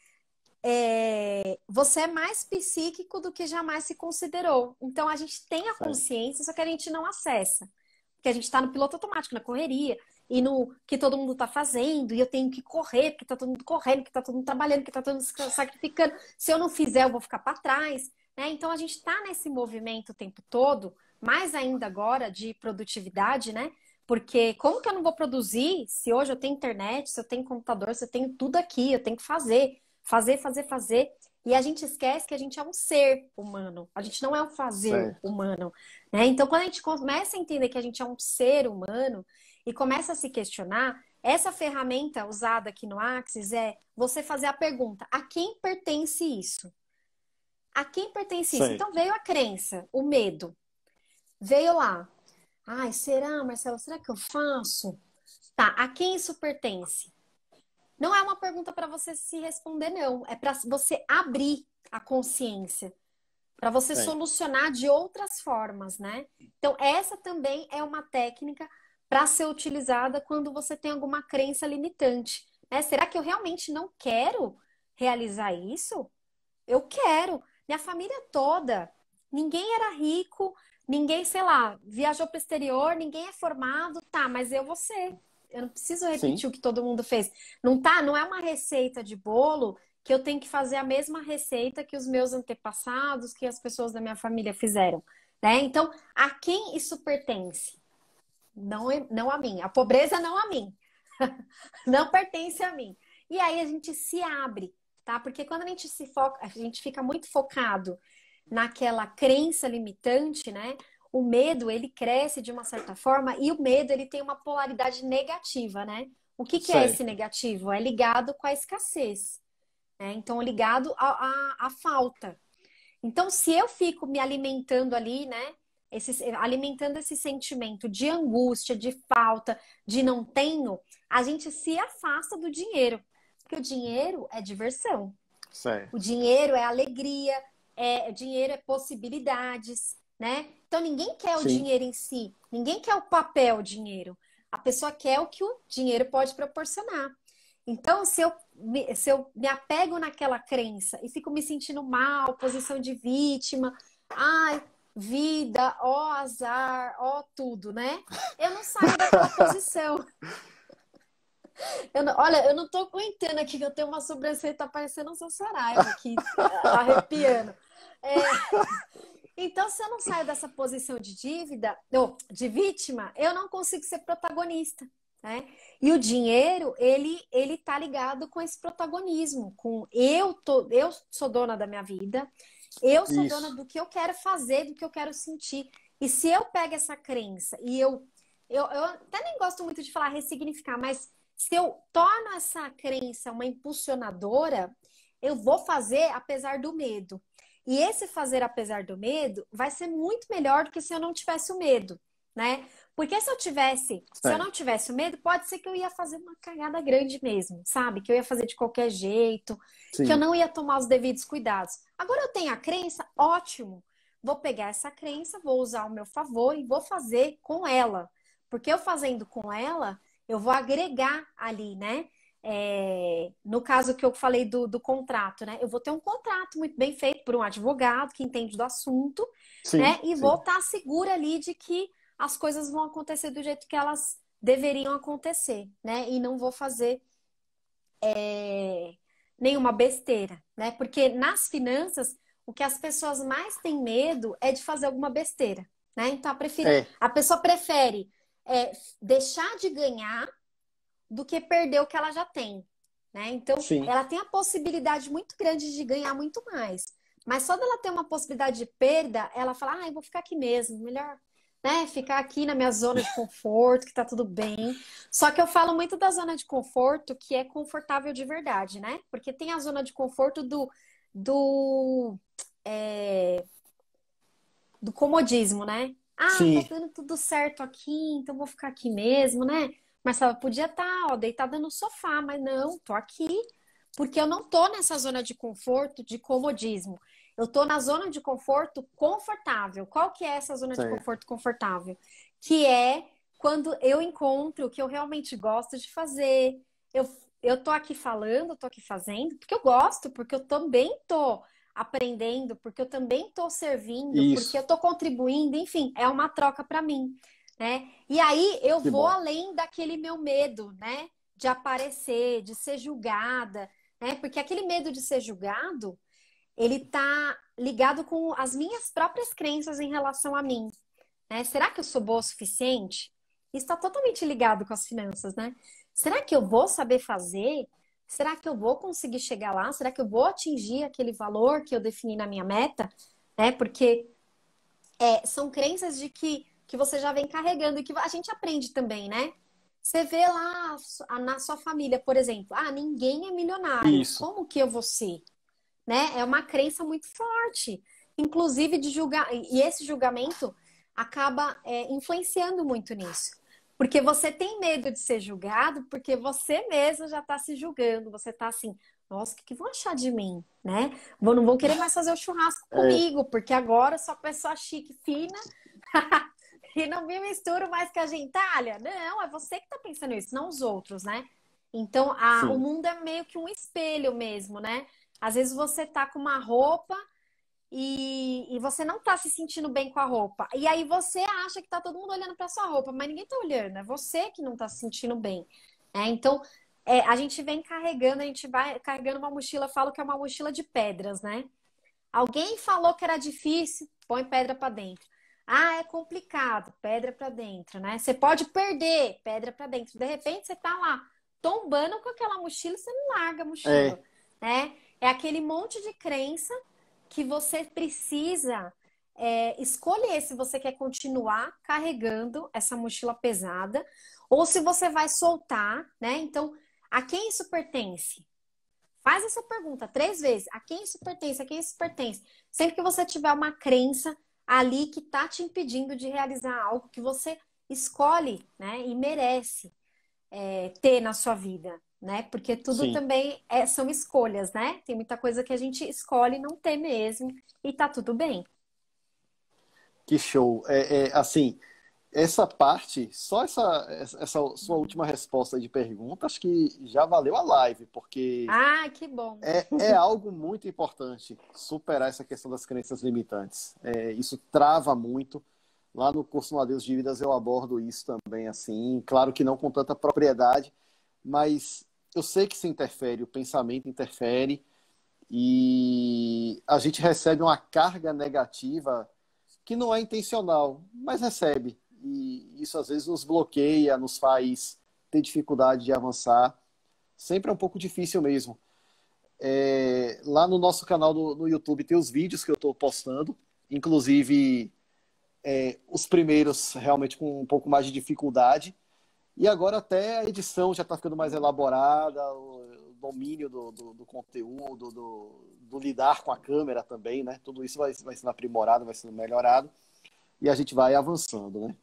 você é mais psíquico do que jamais se considerou. Então a gente tem a Certo. consciência, só que a gente não acessa. Porque a gente está no piloto automático, na correria, e no que todo mundo está fazendo, e eu tenho que correr, porque está todo mundo correndo, porque está todo mundo trabalhando, porque está todo mundo se sacrificando. Se eu não fizer, eu vou ficar para trás. Né? Então a gente está nesse movimento o tempo todo, mais ainda agora de produtividade, né? Porque como que eu não vou produzir se hoje eu tenho internet, se eu tenho computador, se eu tenho tudo aqui, eu tenho que fazer. Fazer, fazer, fazer. E a gente esquece que a gente é um ser humano. A gente não é um fazer Certo. humano. Né? Então, quando a gente começa a entender que a gente é um ser humano e começa a se questionar, essa ferramenta usada aqui no Axis é você fazer a pergunta: a quem pertence isso? A quem pertence isso? Então Certo. veio a crença, o medo. Veio lá. Ai, será, Marcelo? Será que eu faço? Tá, a quem isso pertence? Não é uma pergunta para você se responder, não. É para você abrir a consciência, para você Certo. solucionar de outras formas, né? Então, essa também é uma técnica para ser utilizada quando você tem alguma crença limitante. Né? Será que eu realmente não quero realizar isso? Eu quero. Minha família toda. Ninguém era rico, ninguém, sei lá, viajou para o exterior, ninguém é formado. Tá, mas eu vou ser. Eu não preciso Sim. repetir o que todo mundo fez. Não tá, não é uma receita de bolo que eu tenho que fazer a mesma receita que os meus antepassados, que as pessoas da minha família fizeram, né? Então, a quem isso pertence? Não, não a mim. A pobreza não a mim. Não pertence a mim. E aí a gente se abre, tá? Porque quando a gente se foca, a gente fica muito focado naquela crença limitante, né? O medo, ele cresce de uma certa forma e o medo, ele tem uma polaridade negativa, né? O que que é esse Certo. negativo? É ligado com a escassez, né? Então, ligado à falta. Então, se eu fico me alimentando ali, né? Alimentando esse sentimento de angústia, de falta, de não tenho, a gente se afasta do dinheiro. Porque o dinheiro é diversão. O Certo. dinheiro é alegria, o dinheiro é possibilidades, né? Então ninguém quer o Sim. dinheiro em si, ninguém quer o papel dinheiro. A pessoa quer o que o dinheiro pode proporcionar. Então, se eu me apego naquela crença e fico me sentindo mal, posição de vítima, ai, vida, ó azar, ó tudo, né? Eu não saio daquela posição. Olha, eu não tô aguentando aqui que eu tenho uma sobrancelha, tá parecendo um Saraiva aqui, arrepiando. É, então, se eu não saio dessa posição de dívida, ou de vítima, eu não consigo ser protagonista, né? E o dinheiro, ele tá ligado com esse protagonismo, com eu sou dona da minha vida, eu sou dona Isso. do que eu quero fazer, do que eu quero sentir. E se eu pego essa crença e eu até nem gosto muito de falar ressignificar, mas se eu torno essa crença uma impulsionadora, eu vou fazer apesar do medo. E esse fazer apesar do medo vai ser muito melhor do que se eu não tivesse o medo, né? Porque se eu não Certo. tivesse o medo, pode ser que eu ia fazer uma cagada grande mesmo, sabe? Que eu ia fazer de qualquer jeito, que eu Sim. não ia tomar os devidos cuidados. Agora eu tenho a crença, ótimo. Vou pegar essa crença, vou usar ao meu favor e vou fazer com ela. Porque eu fazendo com ela, eu vou agregar ali, né? No caso que eu falei do contrato, né? Eu vou ter um contrato muito bem feito por um advogado que entende do assunto, Sim. né? E vou Sim. estar segura ali de que as coisas vão acontecer do jeito que elas deveriam acontecer, né? E não vou fazer nenhuma besteira, né? Porque nas finanças, o que as pessoas mais têm medo é de fazer alguma besteira, né? Então É, a pessoa prefere deixar de ganhar do que perder o que ela já tem, né? Então, sim, ela tem a possibilidade muito grande de ganhar muito mais. Mas só dela ter uma possibilidade de perda, ela fala, ah, eu vou ficar aqui mesmo, melhor, né? Ficar aqui na minha zona de conforto, que tá tudo bem. Só que eu falo muito da zona de conforto, que é confortável de verdade, né? Porque tem a zona de conforto do, é, do comodismo, né? Ah, tá sim, dando tudo certo aqui, então vou ficar aqui mesmo, né? Marcela, podia estar, ó, deitada no sofá, mas não, tô aqui porque eu não tô nessa zona de conforto, de comodismo. Eu tô na zona de conforto confortável. Qual que é essa zona de certo. conforto confortável? Que é quando eu encontro o que eu realmente gosto de fazer. Eu, eu tô aqui falando, tô aqui fazendo, porque eu gosto, porque eu também tô aprendendo, porque eu também estou servindo, porque eu Isso, estou contribuindo, enfim, é uma troca para mim, né? E aí eu que vou bom. além daquele meu medo, né? De aparecer, de ser julgada, né? Porque aquele medo de ser julgado, ele tá ligado com as minhas próprias crenças em relação a mim, né? Será que eu sou boa o suficiente? Isso está totalmente ligado com as finanças, né? Será que eu vou saber fazer? Será que eu vou conseguir chegar lá? Será que eu vou atingir aquele valor que eu defini na minha meta? Né? Porque são crenças de que você já vem carregando e que a gente aprende também, né? Você vê lá na sua família, por exemplo, ah, ninguém é milionário. Isso, Como que eu vou ser? Né? É uma crença muito forte, inclusive de julgar, e esse julgamento acaba influenciando muito nisso. Porque você tem medo de ser julgado, porque você mesmo já está se julgando, você está assim, nossa, o que vão achar de mim, né? Não vão querer mais fazer o churrasco é, comigo, porque agora eu sou a pessoa chique, fina, e não me misturo mais com a gentalha. Não, é você que está pensando isso, não os outros, né? Então, o sim, mundo é meio que um espelho mesmo, né? Às vezes você tá com uma roupa e você não tá se sentindo bem com a roupa. E aí você acha que tá todo mundo olhando pra sua roupa, mas ninguém tá olhando, é você que não tá se sentindo bem. Então, a gente vem carregando, a gente vai carregando uma mochila, eu falo que é uma mochila de pedras, né? Alguém falou que era difícil, põe pedra pra dentro. Ah, é complicado, pedra pra dentro, né? Você pode perder, pedra pra dentro. De repente você tá lá tombando com aquela mochila, você não larga a mochila, é, né? É aquele monte de crença que você precisa escolher se você quer continuar carregando essa mochila pesada ou se você vai soltar, né? Então, a quem isso pertence? Faz essa pergunta 3 vezes. A quem isso pertence? A quem isso pertence? Sempre que você tiver uma crença ali que está te impedindo de realizar algo que você escolhe, né? E merece ter na sua vida, né? Porque tudo sim. também são escolhas, né? Tem muita coisa que a gente escolhe não ter mesmo e tá tudo bem. Que show. Assim, essa parte, só essa sua última resposta de pergunta, acho que já valeu a live, porque Ah, que bom. é algo muito importante superar essa questão das crenças limitantes. Isso trava muito. Lá no curso No Adeus Dívidas eu abordo isso também, assim, claro que não com tanta propriedade, mas eu sei que se interfere, o pensamento interfere e a gente recebe uma carga negativa que não é intencional, mas recebe. E isso às vezes nos bloqueia, nos faz ter dificuldade de avançar. Sempre é um pouco difícil mesmo. Lá no nosso canal no YouTube tem os vídeos que eu estou postando, inclusive os primeiros realmente com um pouco mais de dificuldade. E agora até a edição já está ficando mais elaborada, o domínio do conteúdo, do lidar com a câmera também, né? Tudo isso vai sendo aprimorado, vai sendo melhorado e a gente vai avançando, né?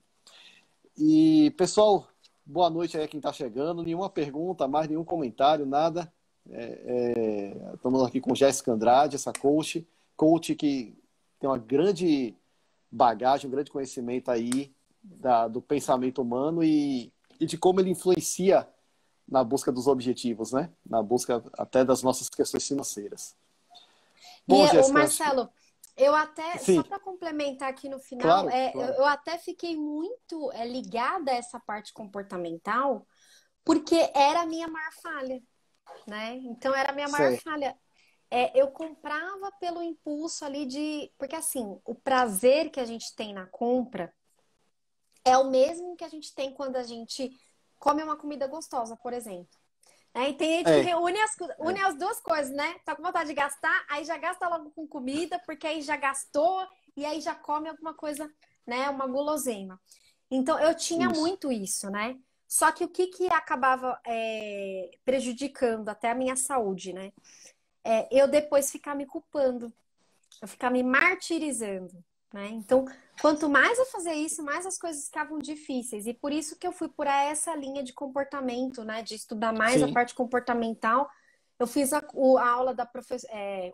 E, pessoal, boa noite aí a quem está chegando. Nenhuma pergunta, mais nenhum comentário, nada. Estamos aqui com Jéssica Andrade, essa coach que tem uma grande bagagem, um grande conhecimento aí do pensamento humano e de como ele influencia na busca dos objetivos, né? Na busca até das nossas questões financeiras. E Bom, o Jéssica, acho que... Marcelo, eu até, só Sim, para complementar aqui no final, claro, claro. eu até fiquei muito ligada a essa parte comportamental, porque era a minha maior falha. né? Então era a minha maior Certo. falha. Eu comprava pelo impulso ali de. Porque assim, o prazer que a gente tem na compra é o mesmo que a gente tem quando a gente come uma comida gostosa, por exemplo. E tem gente que É, reúne une é. as duas coisas, né? Tá com vontade de gastar, aí já gasta logo com comida, porque aí já gastou e aí já come alguma coisa, né? Uma guloseima. Então eu tinha Isso. muito isso, né? Só que o que que acabava prejudicando até a minha saúde, né? Eu depois ficar me culpando, eu ficar me martirizando, né? Então, quanto mais eu fazia isso, mais as coisas ficavam difíceis. E por isso que eu fui por essa linha de comportamento, né? De estudar mais a Sim. parte comportamental. Eu fiz a aula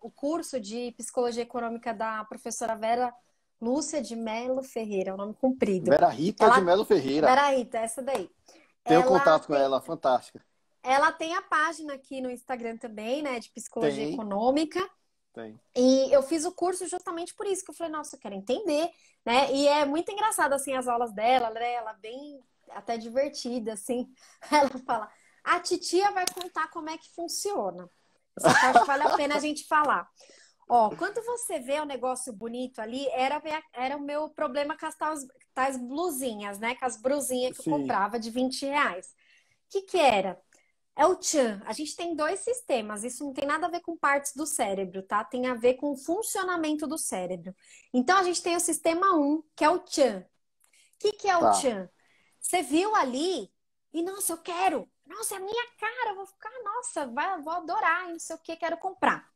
o curso de psicologia econômica da professora Vera Lúcia de Mello Ferreira, é um nome comprido. Vera Rita de Ela, Melo Ferreira. Vera Rita, essa daí. Tenho Ela contato com tem, ela, fantástica. ela tem a página aqui no Instagram também, né? De psicologia Tem, econômica. tem. E eu fiz o curso justamente por isso, que eu falei, nossa, eu quero entender, né? E é muito engraçado, assim, as aulas dela, né? Ela é bem até divertida, assim. Ela fala, a titia vai contar como é que funciona. Só que eu acho que vale a pena a gente falar. Ó, quando você vê o negócio bonito ali, era o meu problema com as tais blusinhas, né? Com as brusinhas que eu Sim. comprava de R$ 20. O que que era? É o Chan. A gente tem dois sistemas. Isso não tem nada a ver com partes do cérebro, tá? Tem a ver com o funcionamento do cérebro. Então, a gente tem o sistema um, que é o Chan. O que que é o Tá. Chan? Você viu ali e, nossa, eu quero. Nossa, é a minha cara. Eu vou ficar, nossa, vou adorar, e não sei o que, quero comprar.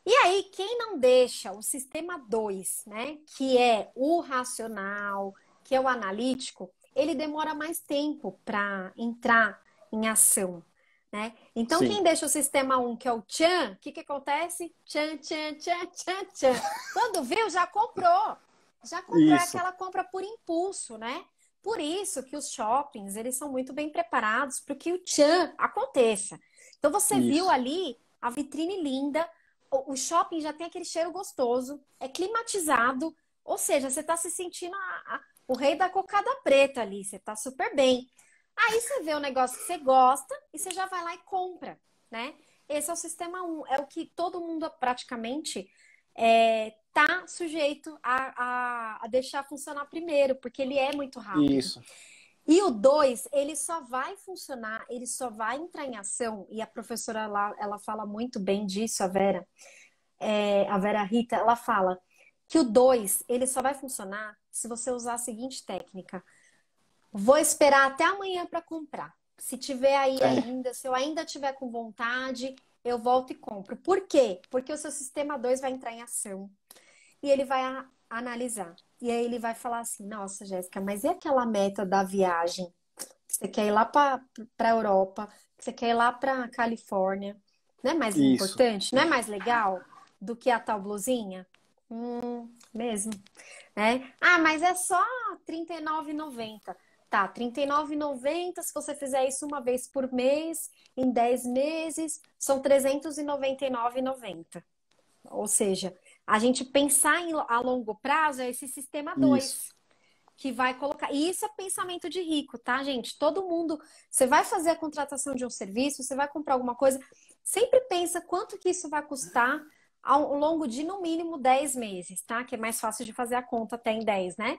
E aí, quem não deixa o sistema 2, né, que é o racional, que é o analítico, ele demora mais tempo para entrar em ação, né? Então, Sim. quem deixa o sistema um, que é o tchan, o que que acontece? Tchan, tchan, tchan, tchan, tchan. Quando viu, já comprou. Já comprou, é Isso. aquela compra por impulso, né? Por isso que os shoppings, eles são muito bem preparados para que o tchan aconteça. Então, você viu Isso. ali a vitrine linda, o shopping já tem aquele cheiro gostoso, é climatizado, ou seja, você está se sentindo o rei da cocada preta ali, você está super bem. Aí você vê o negócio que você gosta e você já vai lá e compra, né? Esse é o sistema um, é o que todo mundo praticamente tá sujeito a deixar funcionar primeiro, porque ele é muito rápido. Isso. E o 2 ele só vai funcionar, ele só vai entrar em ação, e a professora lá, ela fala muito bem disso, a Vera Rita, ela fala que o 2 ele só vai funcionar se você usar a seguinte técnica. Vou esperar até amanhã para comprar. Se tiver aí É. ainda, se eu ainda tiver com vontade, eu volto e compro. Por quê? Porque o seu sistema 2 vai entrar em ação e ele vai analisar. E aí ele vai falar assim: nossa, Jéssica, mas e aquela meta da viagem? Você quer ir lá para a Europa, você quer ir lá para Califórnia. Não é mais Isso. importante? Não é mais legal do que a tal blusinha? Mesmo. Né? Ah, mas é só R$ 39,90. Tá, R$ 39,90. Se você fizer isso uma vez por mês, em 10 meses, são R$ 399,90. Ou seja, a gente pensar a longo prazo é esse sistema Isso. 2 que vai colocar. E isso é pensamento de rico, tá, gente? Todo mundo. Você vai fazer a contratação de um serviço, você vai comprar alguma coisa, sempre pensa quanto que isso vai custar ao longo de, no mínimo, 10 meses, tá? Que é mais fácil de fazer a conta até em 10, né?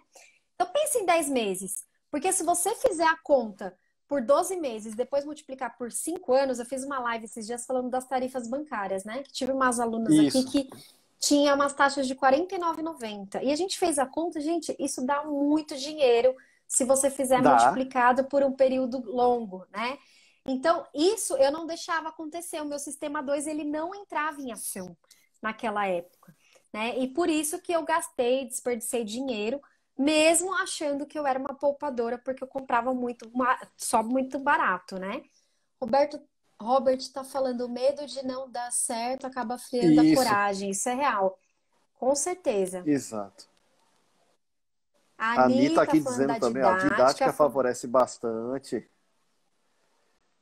Então, pense em 10 meses. Porque se você fizer a conta por 12 meses, depois multiplicar por 5 anos, eu fiz uma live esses dias falando das tarifas bancárias, né? Que tive umas alunas aqui Isso. que tinha umas taxas de R$ 49,90. E a gente fez a conta, gente, isso dá muito dinheiro se você fizer Dá. multiplicado por um período longo, né? Então, isso eu não deixava acontecer. O meu sistema 2 ele não entrava em ação naquela época, né? E por isso que eu gastei, desperdicei dinheiro, mesmo achando que eu era uma poupadora, porque eu comprava muito, só muito barato, né? Roberto, Robert tá falando, o medo de não dar certo acaba friando a Isso. coragem. Isso é real, com certeza. Exato. A A Ani Anitta tá aqui falando dizendo da também, ó, didática. didática favorece bastante.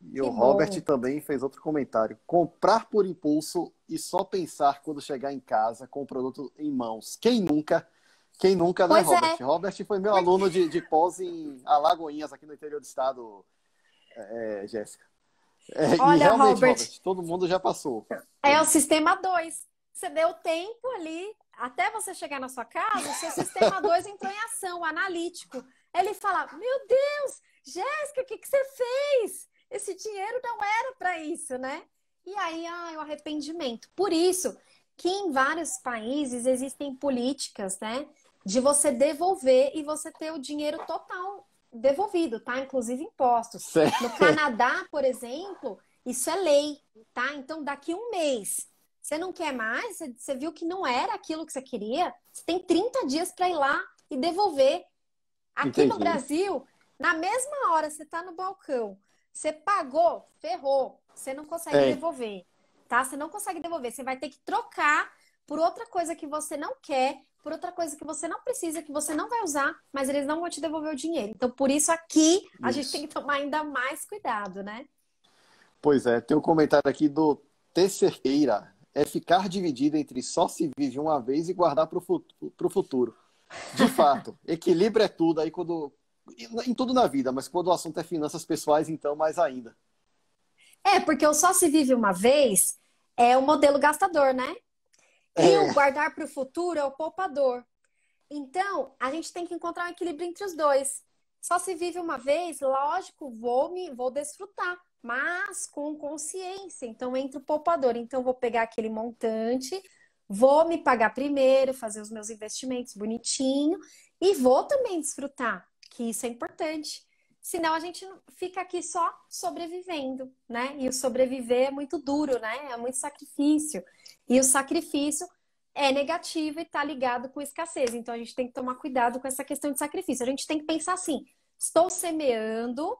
E o Que Robert bom. também fez outro comentário. Comprar por impulso e só pensar quando chegar em casa com o produto em mãos. Quem nunca? Quem nunca, né, Pois Robert? é, Robert foi meu porque aluno de pós em Alagoinhas, aqui no interior do estado, Jéssica. E Olha, realmente, Robert, Robert, todo mundo já passou. é o sistema 2. Você deu tempo ali, até você chegar na sua casa, o seu sistema 2 entrou em ação, o analítico. Ele fala: Meu Deus, Jéssica, o que que você fez? Esse dinheiro não era para isso, né? E aí, o arrependimento. Por isso que em vários países existem políticas, né, de você devolver e você ter o dinheiro total devolvido, tá? Inclusive impostos. No Certo. Canadá, por exemplo, isso é lei, tá? Então, daqui um mês, você não quer mais, você viu que não era aquilo que você queria, você tem 30 dias para ir lá e devolver. Aqui no Entendi. Brasil, na mesma hora você está no balcão, você pagou, ferrou, você não consegue É, devolver, tá? Você não consegue devolver, você vai ter que trocar por outra coisa que você não quer, por outra coisa que você não precisa, que você não vai usar, mas eles não vão te devolver o dinheiro. Então, por isso aqui a gente tem isso. que tomar ainda mais cuidado, né? Pois é, tem um comentário aqui do Terceira. É ficar dividido entre só se vive uma vez e guardar para o futuro. De fato, equilíbrio é tudo aí quando. Em tudo na vida, mas quando o assunto é finanças pessoais, então mais ainda. É, porque o só se vive uma vez é o modelo gastador, né? E o É, guardar para o futuro é o poupador. Então, a gente tem que encontrar um equilíbrio entre os dois. Só se vive uma vez, lógico, vou desfrutar, mas com consciência. Então, entre o poupador. Então, vou pegar aquele montante, vou me pagar primeiro, fazer os meus investimentos bonitinho e vou também desfrutar, que isso é importante. Senão a gente fica aqui só sobrevivendo, né? E o sobreviver é muito duro, né? É muito sacrifício. E o sacrifício é negativo e está ligado com escassez. Então a gente tem que tomar cuidado com essa questão de sacrifício. A gente tem que pensar assim: estou semeando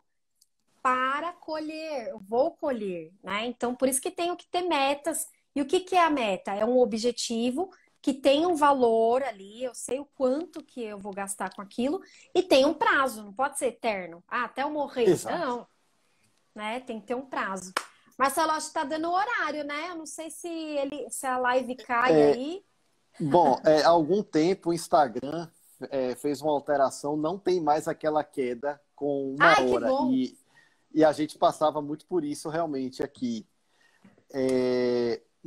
para colher, eu vou colher, né? Então por isso que tenho que ter metas. E o que que é a meta? É um objetivo que tem um valor ali, eu sei o quanto que eu vou gastar com aquilo e tem um prazo, não pode ser eterno. Ah, até eu morrer. exato. Não, né? Tem que ter um prazo. Marcelo, acho que tá dando horário, né? Eu não sei se a live cai aí. Bom, há algum tempo o Instagram fez uma alteração, não tem mais aquela queda com uma Ai, que hora. bom! E a gente passava muito por isso realmente aqui.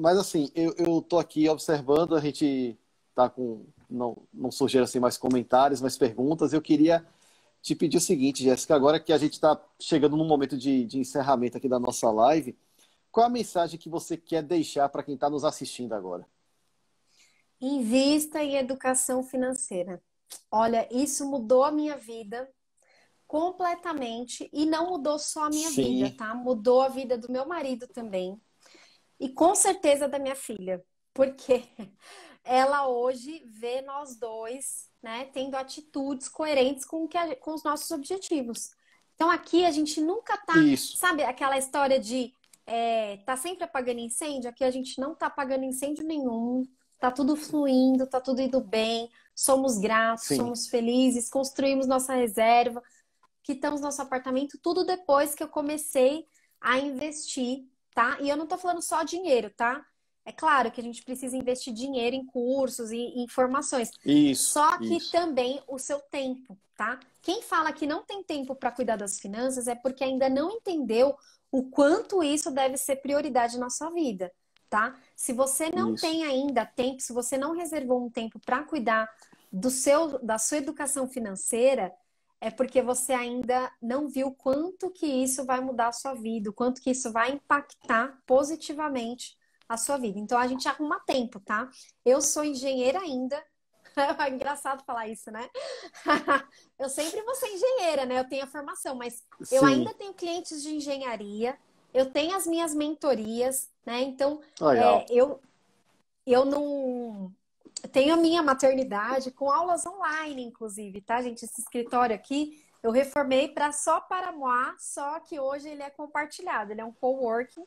Mas assim, eu tô aqui observando, a gente tá com. Não surgiram assim mais comentários, mais perguntas. Eu queria te pedir o seguinte, Jéssica, agora que a gente está chegando no momento de encerramento aqui da nossa live, qual a mensagem que você quer deixar para quem está nos assistindo agora? Invista em educação financeira. Olha, isso mudou a minha vida completamente e não mudou só a minha vida, Sim, tá? Mudou a vida do meu marido também e com certeza da minha filha, porque ela hoje vê nós dois, né, tendo atitudes coerentes com, com os nossos objetivos. Então aqui a gente nunca tá, isso, sabe, aquela história de tá sempre apagando incêndio, aqui a gente não tá apagando incêndio nenhum, tá tudo fluindo, tá tudo indo bem, somos gratos, sim. somos felizes, construímos nossa reserva, quitamos nosso apartamento, tudo depois que eu comecei a investir, tá? E eu não tô falando só dinheiro, tá? É claro que a gente precisa investir dinheiro em cursos e em informações, Isso, só que isso, também o seu tempo, tá? Quem fala que não tem tempo para cuidar das finanças é porque ainda não entendeu o quanto isso deve ser prioridade na sua vida, tá? Se você não isso, tem ainda tempo, se você não reservou um tempo para cuidar da sua educação financeira, é porque você ainda não viu quanto que isso vai mudar a sua vida, o quanto que isso vai impactar positivamente a sua vida. Então a gente arruma tempo, tá? Eu sou engenheira ainda. É engraçado falar isso, né? Eu sempre vou ser engenheira, né? Eu tenho a formação, mas eu sim, ainda tenho clientes de engenharia, eu tenho as minhas mentorias, né? Então, legal. eu não. Eu tenho a minha maternidade com aulas online, inclusive, tá, gente? Esse escritório aqui eu reformei para só para Moá, só que hoje ele é compartilhado, ele é um coworking,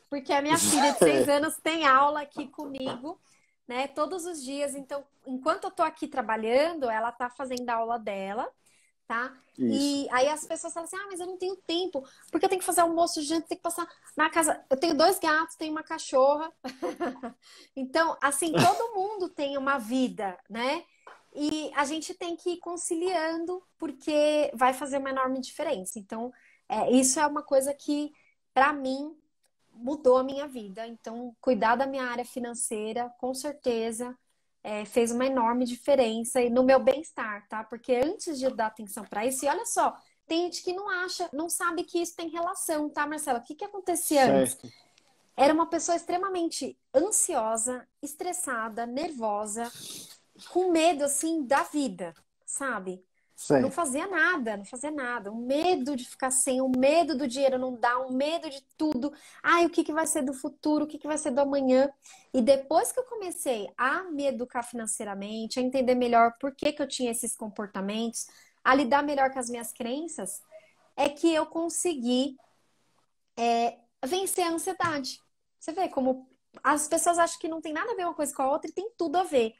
porque a minha filha de seis É, anos tem aula aqui comigo, né, todos os dias. Então, enquanto eu tô aqui trabalhando, ela tá fazendo a aula dela, tá? isso. E aí as pessoas falam assim: ah, mas eu não tenho tempo, porque eu tenho que fazer almoço, gente, tenho que passar na casa. Eu tenho dois gatos, tenho uma cachorra. Então, assim, todo mundo tem uma vida, né? E a gente tem que ir conciliando, porque vai fazer uma enorme diferença. Então, isso é uma coisa que para mim, mudou a minha vida. Então, cuidar da minha área financeira, com certeza, fez uma enorme diferença e no meu bem-estar, tá? Porque antes de dar atenção para isso, e olha só, tem gente que não acha, não sabe que isso tem relação, tá, Marcela? O que que acontecia antes? Certo. Era uma pessoa extremamente ansiosa, estressada, nervosa, com medo, assim, da vida, sabe? Não Certo. fazia nada, não fazia nada. Um medo de ficar sem, um medo do dinheiro não dar, um medo de tudo. Ai, o que que vai ser do futuro? O que que vai ser do amanhã? E depois que eu comecei a me educar financeiramente, a entender melhor por que que eu tinha esses comportamentos, a lidar melhor com as minhas crenças, é que eu consegui vencer a ansiedade. Você vê como as pessoas acham que não tem nada a ver uma coisa com a outra e tem tudo a ver.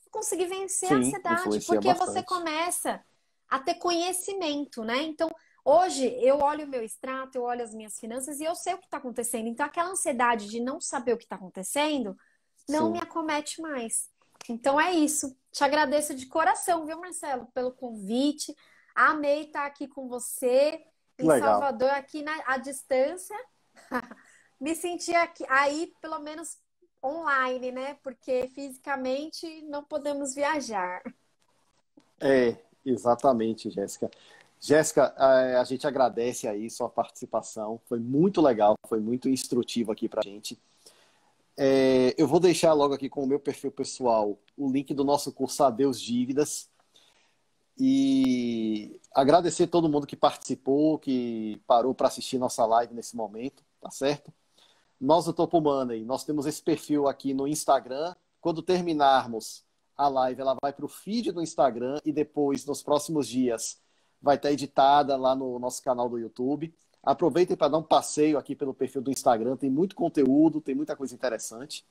Eu consegui vencer a Sim, ansiedade, influencia porque você bastante. começa a ter conhecimento, né? Então, hoje eu olho o meu extrato, eu olho as minhas finanças e eu sei o que está acontecendo. Então, aquela ansiedade de não saber o que está acontecendo não me Sim, acomete mais. Então, é isso. Te agradeço de coração, viu, Marcelo, pelo convite. Amei estar aqui com você que em legal. Salvador, aqui à distância. Me senti aqui, aí, pelo menos online, né? Porque fisicamente não podemos viajar. É, exatamente, Jéssica. Jéssica, a gente agradece aí sua participação. Foi muito legal, foi muito instrutivo aqui pra gente. Eu vou deixar logo aqui com o meu perfil pessoal o link do nosso curso Adeus Dívidas. E agradecer todo mundo que participou, que parou para assistir nossa live nesse momento, tá certo? Nós do Topo Money, nós temos esse perfil aqui no Instagram. Quando terminarmos a live, ela vai para o feed do Instagram e depois, nos próximos dias, vai estar editada lá no nosso canal do YouTube. Aproveitem para dar um passeio aqui pelo perfil do Instagram, tem muito conteúdo, tem muita coisa interessante.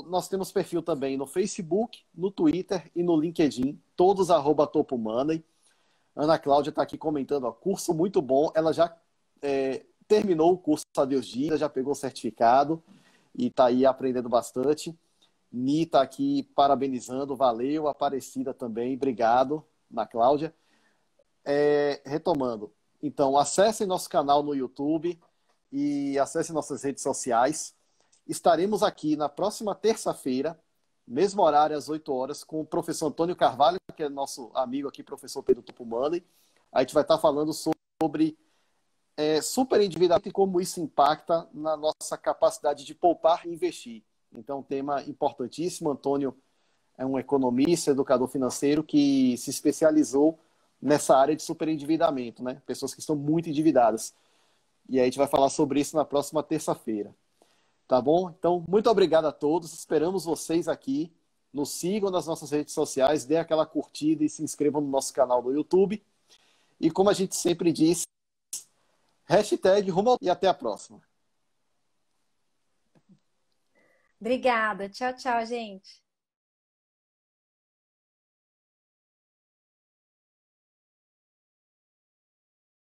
Nós temos perfil também no Facebook, no Twitter e no LinkedIn, todos @Topo Money. Ana Cláudia está aqui comentando, ó, curso muito bom. Ela já terminou o curso Adeus Dívidas, já pegou o certificado e está aí aprendendo bastante. Ni está aqui parabenizando, valeu. Aparecida também, obrigado, Ana Cláudia. Retomando, então acessem nosso canal no YouTube e acessem nossas redes sociais. Estaremos aqui na próxima terça-feira, mesmo horário, às 8 horas, com o professor Antônio Carvalho, que é nosso amigo aqui, professor Pedro Topo Money. A gente vai estar falando sobre superendividamento e como isso impacta na nossa capacidade de poupar e investir. Então, um tema importantíssimo. Antônio é um economista, educador financeiro que se especializou nessa área de superendividamento, né? Pessoas que estão muito endividadas. E aí a gente vai falar sobre isso na próxima terça-feira. Tá bom? Então, muito obrigado a todos. Esperamos vocês aqui. Nos sigam nas nossas redes sociais, dê aquela curtida e se inscrevam no nosso canal do YouTube. E como a gente sempre diz, hashtag rumo e até a próxima. Obrigada. Tchau, tchau, gente.